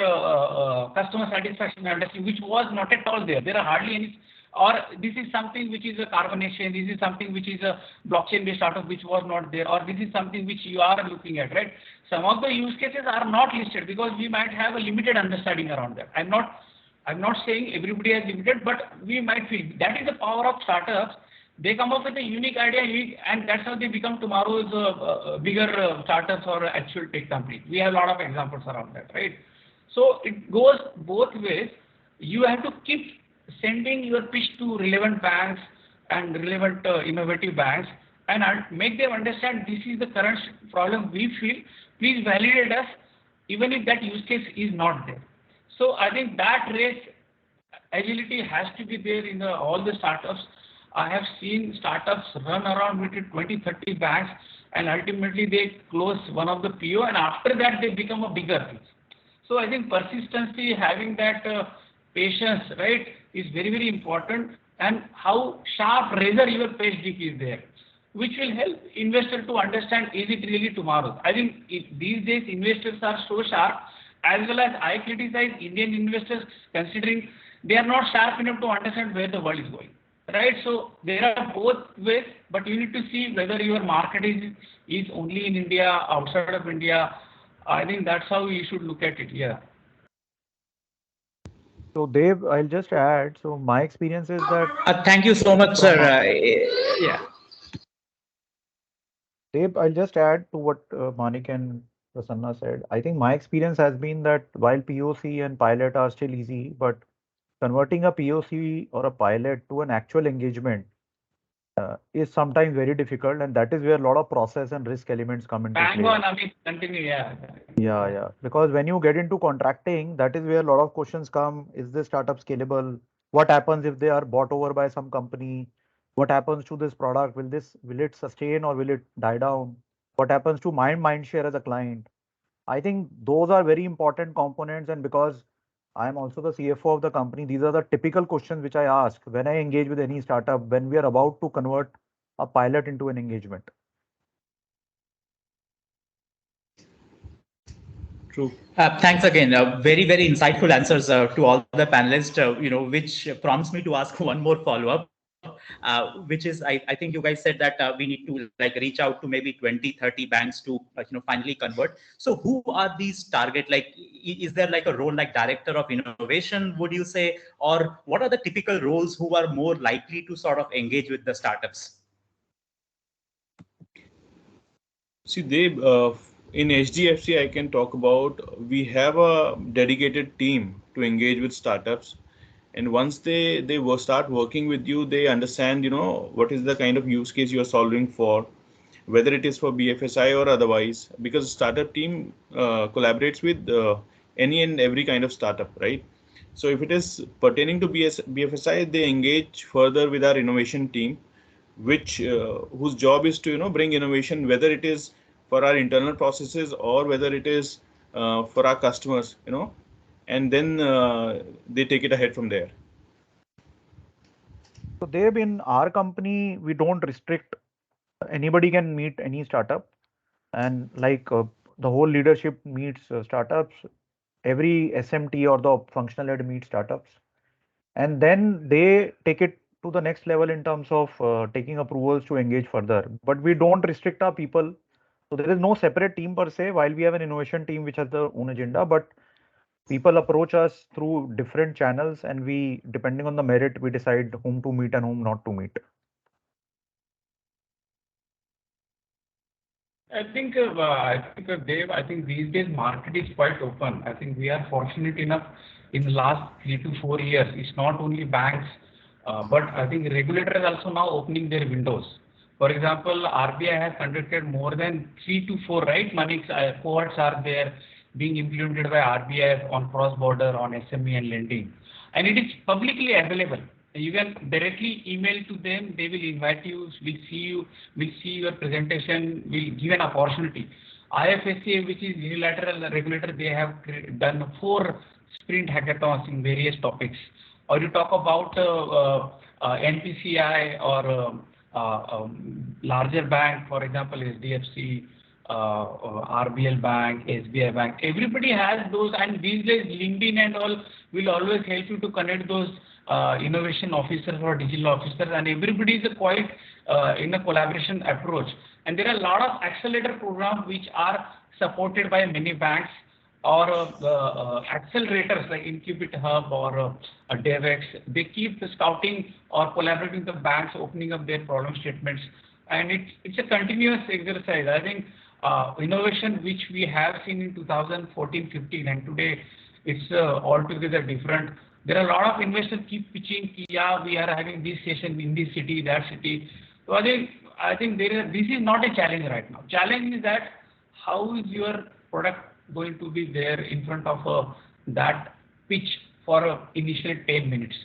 satisfaction industry, which was not at all there. There are hardly any. Or this is something which is a carbonation. This is something which is a blockchain-based startup which was not there. Or this is something which you are looking at, right? Some of the use cases are not listed because we might have a limited understanding around that. I'm not saying everybody has limited, but we might feel that is the power of startups. They come up with a unique idea, and that's how they become tomorrow's bigger startups or actual tech companies. We have a lot of examples around that, right? So it goes both ways. You have to keep sending your pitch to relevant banks and relevant innovative banks, and make them understand this is the current problem we feel. Please validate us, even if that use case is not there. So I think that race agility has to be there in all the startups. I have seen startups run around with 20, 30 banks, and ultimately they close one of the PO, and after that they become a bigger piece. So I think persistency, having that patience, right, is very, very important, and how sharp razor your page is there, which will help investor to understand, is it really tomorrow? I think these days investors are so sharp, as well as I criticize Indian investors considering they are not sharp enough to understand where the world is going. Right, so there are both ways, but you need to see whether your market is only in India, outside of India. I think that's how you should look at it. Yeah. So Dev, I'll just add. So my experience is that. Thank you so much, sir. Yeah. Dev, I'll just add to what Manik and Prasanna said. I think my experience has been that while POC and pilot are still easy, but converting a POC or a pilot to an actual engagement is sometimes very difficult, and that is where a lot of process and risk elements come into Bang play. on, Amit, continue. Yeah. Because when you get into contracting, that is where a lot of questions come. Is this startup scalable? What happens if they are bought over by some company? What happens to this product? Will it sustain or will it die down? What happens to my mind share as a client? I think those are very important components, and because I am also the CFO of the company, these are the typical questions which I ask when I engage with any startup when we are about to convert a pilot into an engagement. True. Thanks again. Very insightful answers to all the panelists, which prompts me to ask one more follow-up, which is, I think you guys said that we need to like reach out to maybe 20, 30 banks to, finally convert. So who are these target? Like, is there like a role like director of innovation, would you say? Or what are the typical roles who are more likely to sort of engage with the startups? See, in HDFC, I can talk about, we have a dedicated team to engage with startups. And once they start working with you, they understand, what is the kind of use case you are solving for, whether it is for BFSI or otherwise, because startup team collaborates with any and every kind of startup, right? So if it is pertaining to BFSI, they engage further with our innovation team, which whose job is to bring innovation, whether it is for our internal processes or whether it is for our customers, and then they take it ahead from there. So Deb, in our company, we don't restrict, anybody can meet any startup, and like the whole leadership meets startups, every SMT or the functional head meets startups, and then they take it to the next level in terms of taking approvals to engage further. But we don't restrict our people. So there is no separate team per se, while we have an innovation team which has their own agenda, but people approach us through different channels, and we, depending on the merit, we decide whom to meet and whom not to meet. Dave, I think these days market is quite open. I think we are fortunate enough in the last 3 to 4 years. It's not only banks, but I think regulators also now opening their windows. For example, RBI has conducted more than 3 to 4, right? Money cohorts are there being implemented by RBI on cross-border, on SME and lending, and it is publicly available. You can directly email to them. They will invite you. Will see your presentation. Will give an opportunity. IFSCA, which is unilateral regulator, they have done 4 sprint hackathons in various topics. Or you talk about NPCI or larger bank, for example, SDFC, RBL Bank, SBI Bank. Everybody has those, and these days LinkedIn and all will always help you to connect those innovation officers or digital officers, and everybody is quite in a collaboration approach. And there are a lot of accelerator programs which are supported by many banks, or accelerators like Incubate Hub or DevX. They keep scouting or collaborating with the banks, opening up their problem statements, and it's a continuous exercise. I think innovation which we have seen in 2014-15 and today it's altogether different. There are a lot of investors keep pitching, yeah, we are having this session in this city, that city. So I think this is not a challenge right now. Challenge is that how is your product going to be there in front of that pitch for initial 10 minutes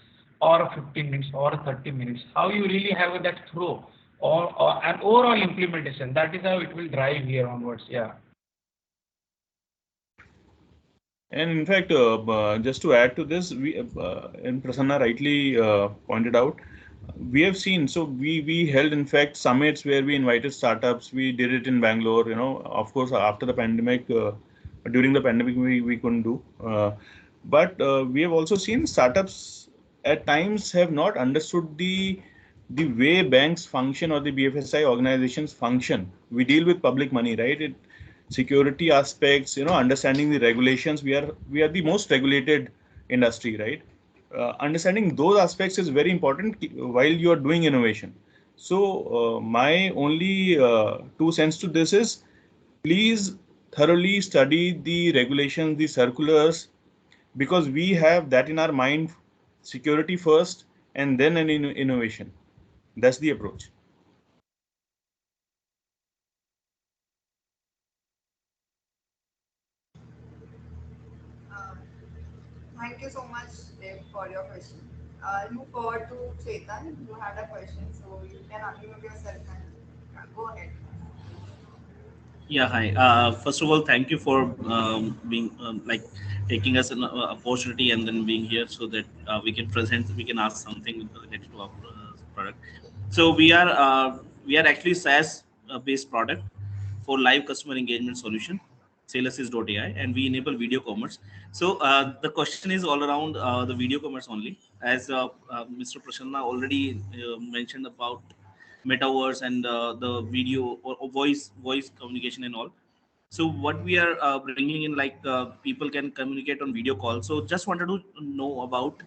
or 15 minutes or 30 minutes. How you really have that throw or an overall implementation. That is how it will drive here onwards. Yeah. And in fact, just to add to this, and Prasanna rightly pointed out, we have seen, so we held in fact summits where we invited startups. We did it in Bangalore, of course, after the pandemic, during the pandemic, we couldn't do. But we have also seen startups at times have not understood the way banks function or the BFSI organizations function. We deal with public money, right? Security aspects, understanding the regulations. We are the most regulated industry, right? Understanding those aspects is very important while you are doing innovation. So my only 2 cents to this is, please thoroughly study the regulations, the circulars, because we have that in our mind security first, and then an innovation. That's the approach. Uh, Thank you so much, Dev, for your question. I'll move forward to Chetan. You had a question, so you can unmute yourself and go ahead. Yeah, hi. First of all, thank you for being like taking us an opportunity and then being here so that we can present, we can ask something related to our product. So we are actually SaaS based product for live customer engagement solution, SalesAssist.ai, and we enable video commerce. So the question is all around the video commerce only, as Mr. Prasanna already mentioned about metaverse and the video or voice communication and all. So what we are bringing in, like people can communicate on video call. So just wanted to know about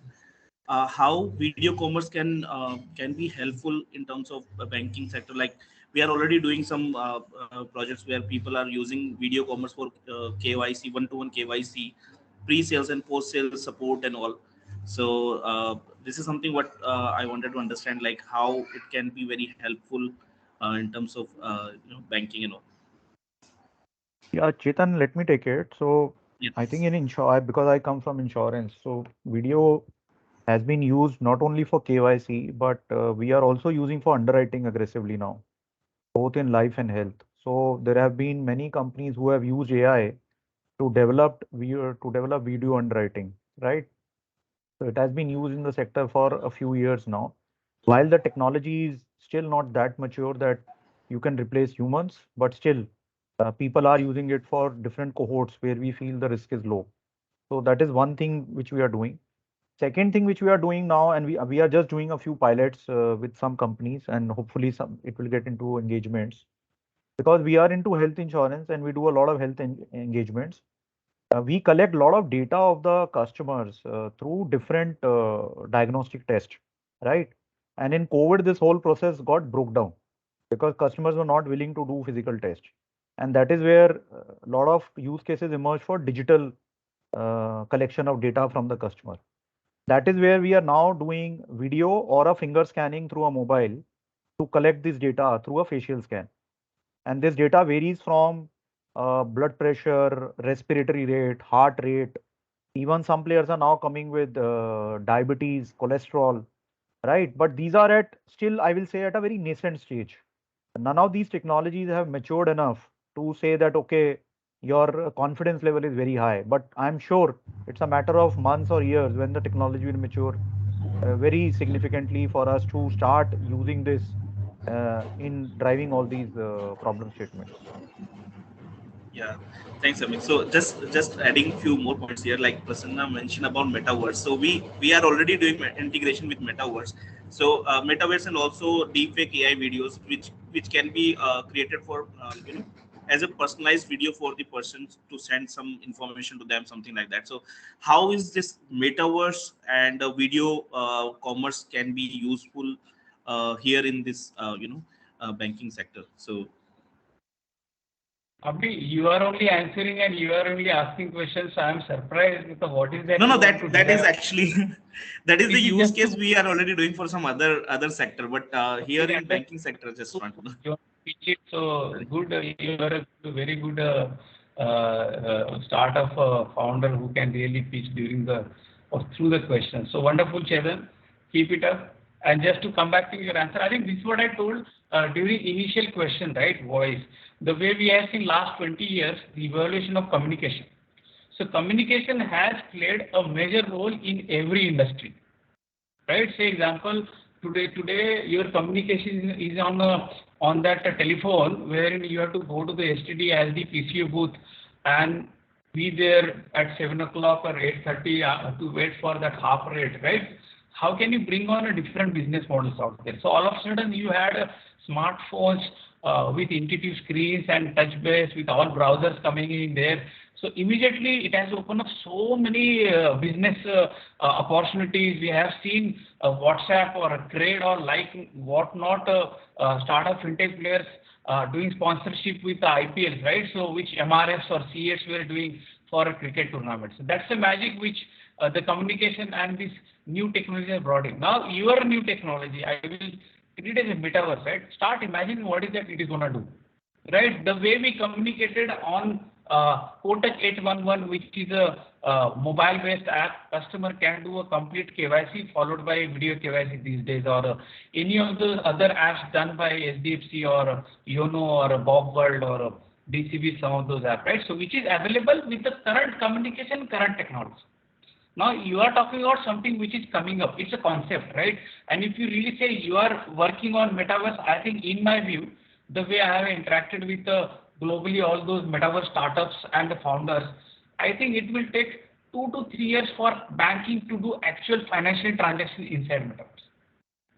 how video commerce can be helpful in terms of banking sector. Like we are already doing some projects where people are using video commerce for KYC, one-to-one KYC, pre-sales and post-sales support and all. So this is something what I wanted to understand, like how it can be very helpful in terms of banking and all. Yeah, Chetan, let me take it. So Yeah. I think in because I come from insurance, so video has been used not only for KYC, but we are also using for underwriting aggressively now, both in life and health. So there have been many companies who have used AI to develop video underwriting, right? So it has been used in the sector for a few years now. While the technology is still not that mature that you can replace humans, but still people are using it for different cohorts where we feel the risk is low. So that is one thing which we are doing. Second thing which we are doing now, and we are just doing a few pilots with some companies, and hopefully some it will get into engagements, because we are into health insurance and we do a lot of health engagements. We collect a lot of data of the customers through different diagnostic tests, right? And in COVID, this whole process got broke down because customers were not willing to do physical tests. And that is where a lot of use cases emerge for digital collection of data from the customer. That is where we are now doing video or a finger scanning through a mobile to collect this data through a facial scan. And this data varies from blood pressure, respiratory rate, heart rate. Even some players are now coming with diabetes, cholesterol, right? But these are at still, I will say, at a very nascent stage. None of these technologies have matured enough to say that, okay, your confidence level is very high. But I'm sure it's a matter of months or years when the technology will mature very significantly for us to start using this in driving all these problem statements. Yeah, thanks, Amit. So just adding few more points here, like Prasanna mentioned about metaverse. So we are already doing integration with metaverse. So metaverse and also deepfake AI videos, which can be created for as a personalized video for the person to send some information to them, something like that. So how is this metaverse and video commerce can be useful here in this banking sector? So Abhi, you are only answering and you are only asking questions. So I am surprised with the what is that no, you want that to that is derive. actually that is This the is use just case to we are already doing for some other sector, but here fully in understand. banking sector, just want to know. You pitch it so Sorry. good. You are a very good startup founder who can really pitch during the or through the question. So wonderful, Chetan. Keep it up. And just to come back to your answer, I think this is what I told during initial question, right? Voice. The way we have seen last 20 years, the evolution of communication. So communication has played a major role in every industry, right? Say example, today your communication is on that telephone wherein you have to go to the STD as the PCO booth and be there at 7 o'clock or 8:30 to wait for that half rate, right? How can you bring on a different business models out there? So all of a sudden you had smartphones with intuitive screens and touch base with all browsers coming in there. So immediately it has opened up so many business opportunities. We have seen WhatsApp or a trade or like whatnot startup fintech players doing sponsorship with the IPLs, right? So which MRFs or CS were doing for a cricket tournament. So that's the magic which the communication and this new technology are brought in. Now your new technology, I will treat it as a metaverse, right? Start imagining what is that it is going to do, right? The way we communicated on Kotak 811, which is a mobile-based app, customer can do a complete KYC followed by video KYC these days, or any of the other apps done by SDFC or Yono or Bob World or DCB, some of those apps, right? So which is available with the current communication, current technology. Now you are talking about something which is coming up. It's a concept, right? And if you really say you are working on metaverse, I think in my view, the way I have interacted with globally all those metaverse startups and the founders, I think it will take 2 to 3 years for banking to do actual financial transactions inside metaverse,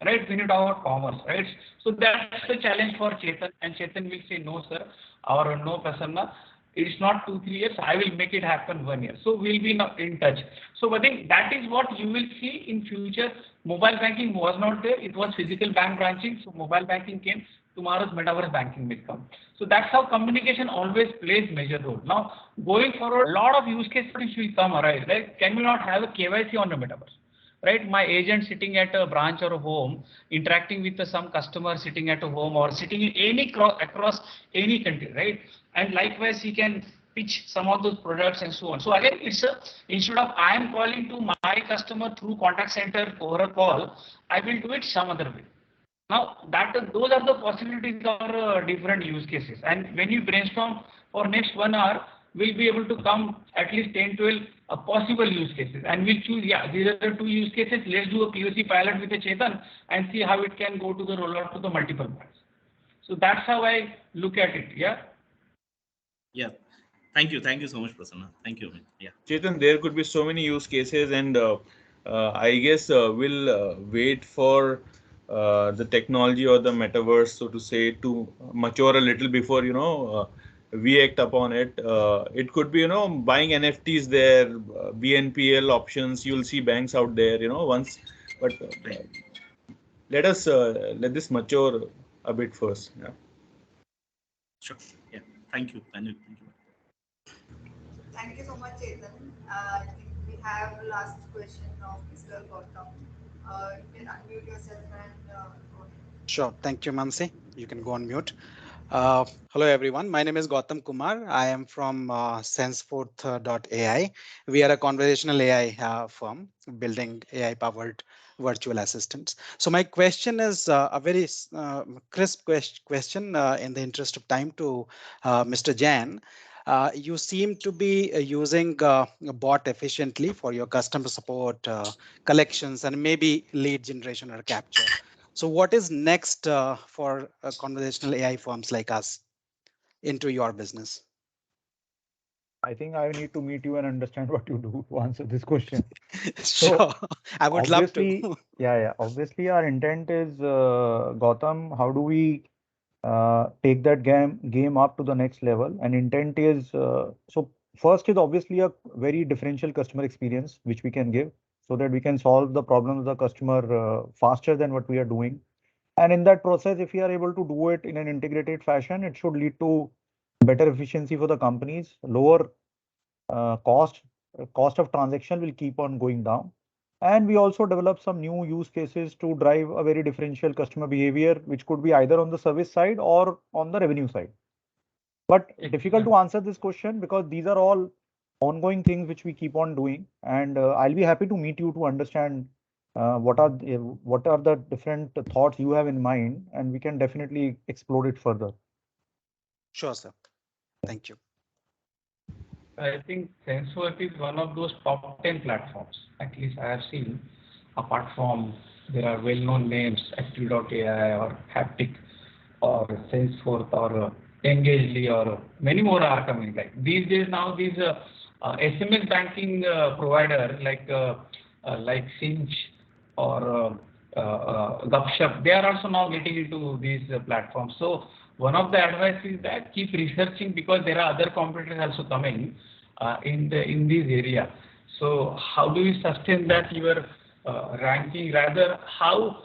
right? When you talk about commerce, right? So that's the challenge for Chetan, and Chetan will say no, sir, or no, Prasanna. It's not 2, 3 years. I will make it happen 1 year. So we'll be in touch. So I think that is what you will see in future. Mobile banking was not there. It was physical bank branching. So mobile banking came. Tomorrow's metaverse banking will come. So that's how communication always plays major role. Now going forward, a lot of use cases will come arise. Like, can we not have a KYC on the metaverse? Right, my agent sitting at a branch or a home, interacting with some customer sitting at a home or sitting in any across any country, right? And likewise, he can pitch some of those products and so on. So again, it's instead of I am calling to my customer through contact center over a call, I will do it some other way. Now those are the possibilities or different use cases. And when you brainstorm for next 1 hour, we'll be able to come at least 10, 12 possible use cases, and we'll choose, yeah, these are the 2 use cases. Let's do a POC pilot with a Chetan and see how it can go to the rollout to the multiple banks. So that's how I look at it. Yeah. Yeah. Thank you so much, Prasanna. Thank you. Yeah. Chetan, there could be so many use cases, and I guess we'll wait for the technology or the metaverse, so to say, to mature a little before we act upon it. It could be buying NFTs there, BNPL options. You'll see banks out there once, but let this mature a bit first. Yeah. Sure. Yeah. Thank you. Thank you. Thank you so much, Chetan. I think we have last question of Mr. Gautam. You can unmute yourself and go ahead. Sure. Thank you, Mansi. You can go on mute. Hello, everyone. My name is Gautam Kumar. I am from Senseforth.ai. We are a conversational AI firm building AI-powered virtual assistants. So my question is a very crisp question in the interest of time to Mr. Jain. You seem to be using a bot efficiently for your customer support, collections, and maybe lead generation or capture. So what is next for conversational AI firms like us into your business? I think I need to meet you and understand what you do to answer this question. Sure, So, I would love to. Yeah. Obviously, our intent is, Gautam, how do we take that game up to the next level? And intent is, so first is obviously a very differential customer experience, which we can give so that we can solve the problems of the customer faster than what we are doing. And in that process, if we are able to do it in an integrated fashion, it should lead to better efficiency for the companies, lower cost of transaction will keep on going down. And we also develop some new use cases to drive a very differential customer behavior, which could be either on the service side or on the revenue side. But difficult to answer this question because these are all ongoing things which we keep on doing. And I'll be happy to meet you to understand what are the different thoughts you have in mind, and we can definitely explore it further. Sure, sir. Thank you. I think Senseworth is one of those top 10 platforms, at least I have seen, apart from there are well-known names, Active.ai or Haptic or Senseworth or Engagely or many more are coming. Like these days now, these SMS banking provider like Cinch or Gupshup, they are also now getting into these platforms. So one of the advice is that keep researching because there are other competitors also coming in this area. So how do you sustain that your ranking? Rather, how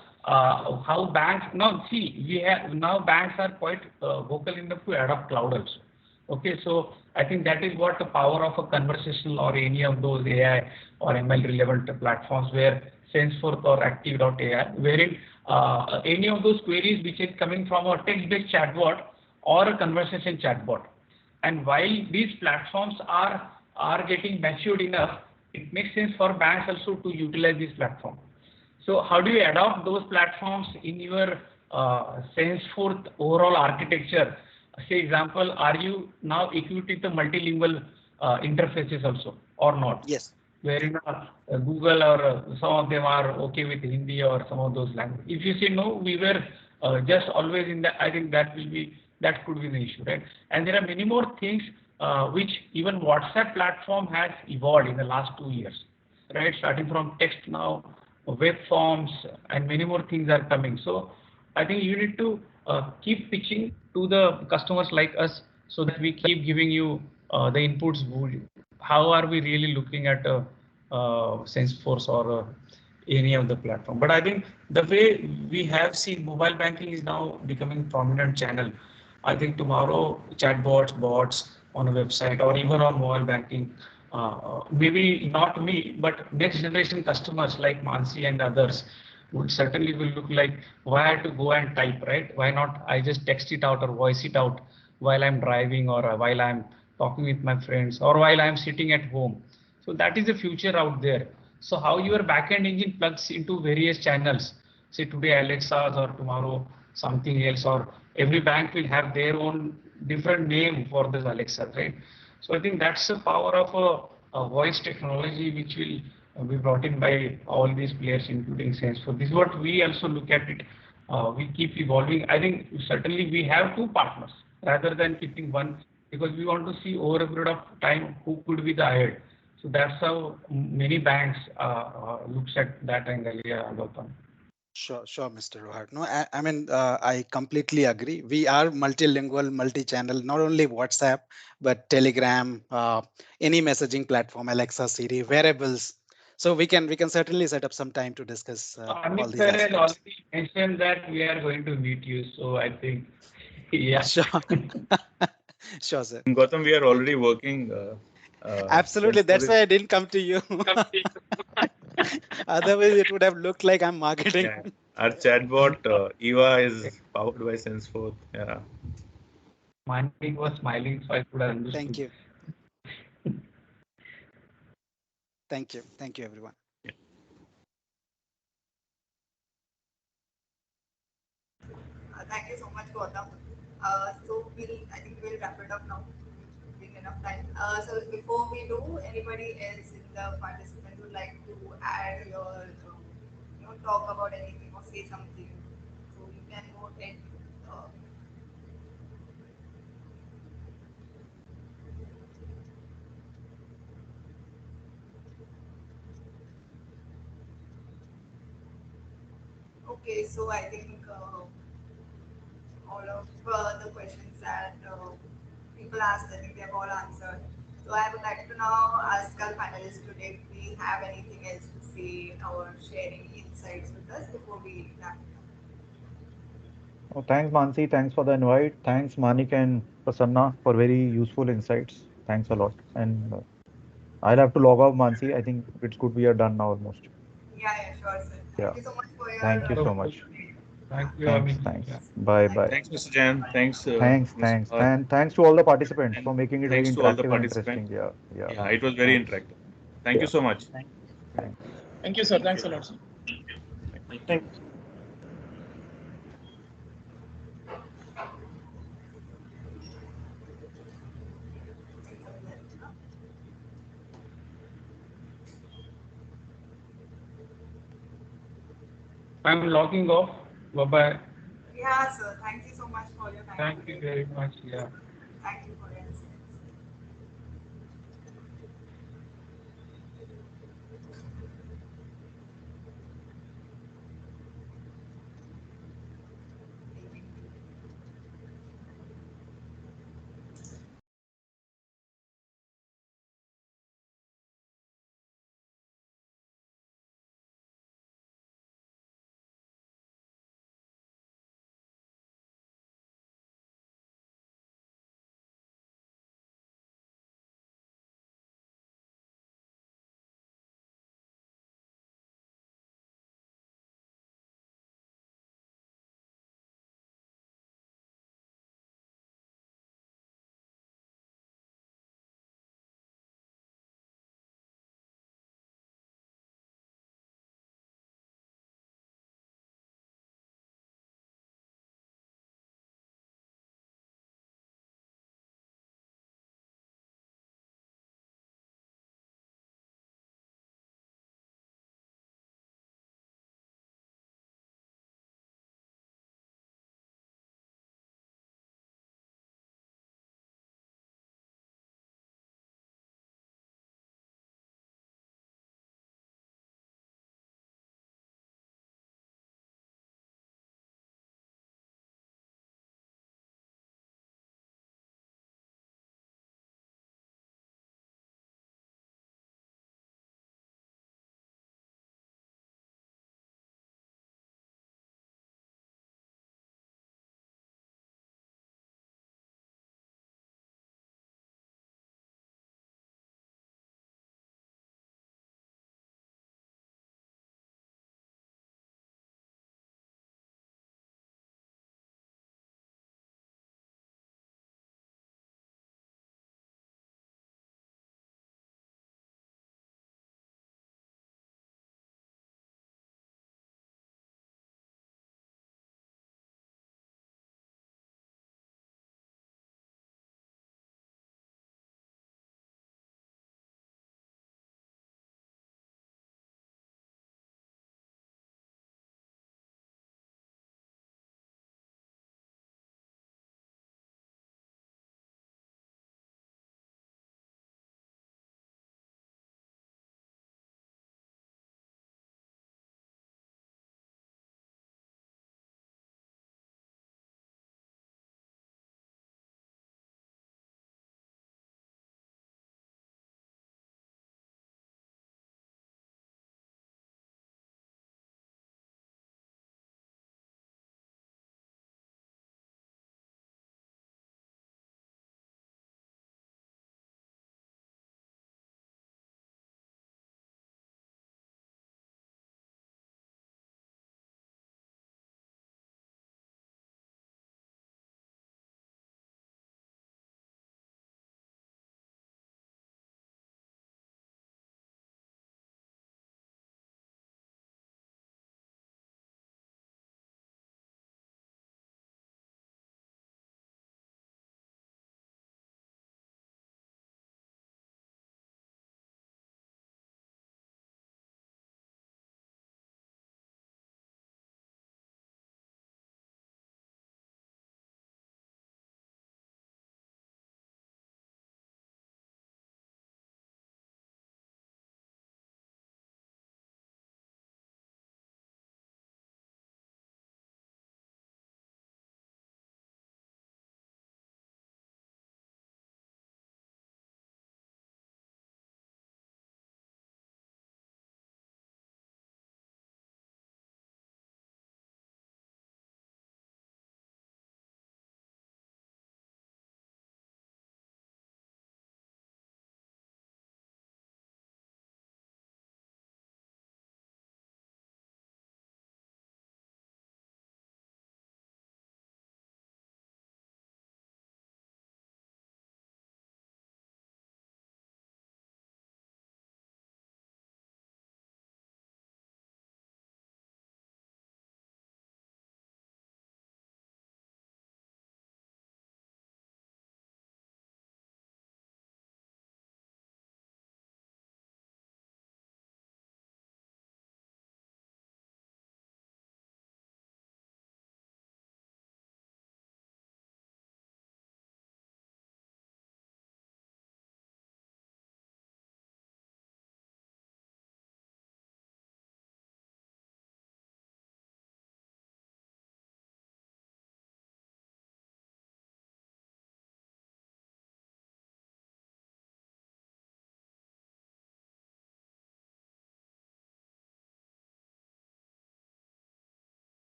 banks now see we have now banks are quite vocal enough to adopt cloud also, Okay, so I think that is what the power of a conversational or any of those AI or ML relevant platforms where Senseforth or Active.ai, wherein any of those queries which is coming from a text-based chatbot or a conversation chatbot. And while these platforms are getting matured enough, it makes sense for banks also to utilize this platform. So how do you adopt those platforms in your Salesforce overall architecture? Say example, are you now equipped with the multilingual interfaces also or not? Yes. Wherein Google or some of them are okay with Hindi or some of those languages. If you say no, we were just always in that. I think that could be the issue, right? And there are many more things which even WhatsApp platform has evolved in the last 2 years, right? Starting from text now, web forms, and many more things are coming. So I think you need to keep pitching to the customers like us so that we keep giving you the inputs. How are we really looking at Salesforce or any of the platform? But I think the way we have seen mobile banking is now becoming prominent channel. I think tomorrow chatbots, bots on a website or even on mobile banking, maybe not me, but next generation customers like Mansi and others would certainly will look like, why I have to go and type, right? Why not I just text it out or voice it out while I'm driving or while I'm talking with my friends or while I'm sitting at home. So that is the future out there. So how your backend engine plugs into various channels, say today Alexa's or tomorrow something else, or every bank will have their own different name for this Alexa, right? So I think that's the power of a voice technology which will be brought in by all these players, including Salesforce. This is what we also look at it. We keep evolving. I think certainly we have two partners rather than keeping one, because we want to see over a period of time who could be the ahead. So that's how many banks looks at that angle. Yeah, Gautam. Sure, Mr. Rohat. No, I mean, I completely agree. We are multilingual, multi-channel, not only WhatsApp, but Telegram, any messaging platform, Alexa, Siri, wearables. So we can certainly set up some time to discuss all Amit these sir has aspects. already mentioned that we are going to meet you. So I think, yeah. Sure. Sure, sir. Gautam, we are already working. Absolutely. That's why I didn't come to you. Otherwise, it would have looked like I'm marketing. Yeah, our chatbot Eva is powered by Salesforce. Yeah. Manik was smiling, so I could have understood. Thank you. Thank you. Thank you, everyone. Yeah. Thank you so much, Gautam. I think we'll wrap it up now. Being enough time. So before we do, anybody else in the participant would like to add your, talk about anything or say something. So you can go ahead. Uh, okay, so I think all of the questions that people asked, I think they have all answered. So I would like to now ask our panelists today if we have anything else to say or sharing insights with us before we wrap it up. Oh, thanks, Mansi. Thanks for the invite. Thanks, Manik and Prasanna, for very useful insights. Thanks a lot. And I'll have to log off, Mansi. I think it's good we are done now almost. Yeah, sure, sir. Yeah. Thank you so much for your. Thank you so much. Thank you, Thanks. Amit. Thanks. Yeah. Bye. Bye. Thanks, Mr. Jan. Thanks, Thanks. Mr. Thanks. Bhatt. And thanks to all the participants And for making it very thanks to all the interactive and participants. interesting. Yeah. Yeah. Yeah, it was very Thanks. interactive. Thank you Yeah. so much. Thanks. Thank you, sir. Thanks a lot, sir. Thank Thank you. you. I'm logging off. Bye bye. Yeah, sir. Thank you so much for your time Thank you today. very much. Yeah. Thank you for your insights.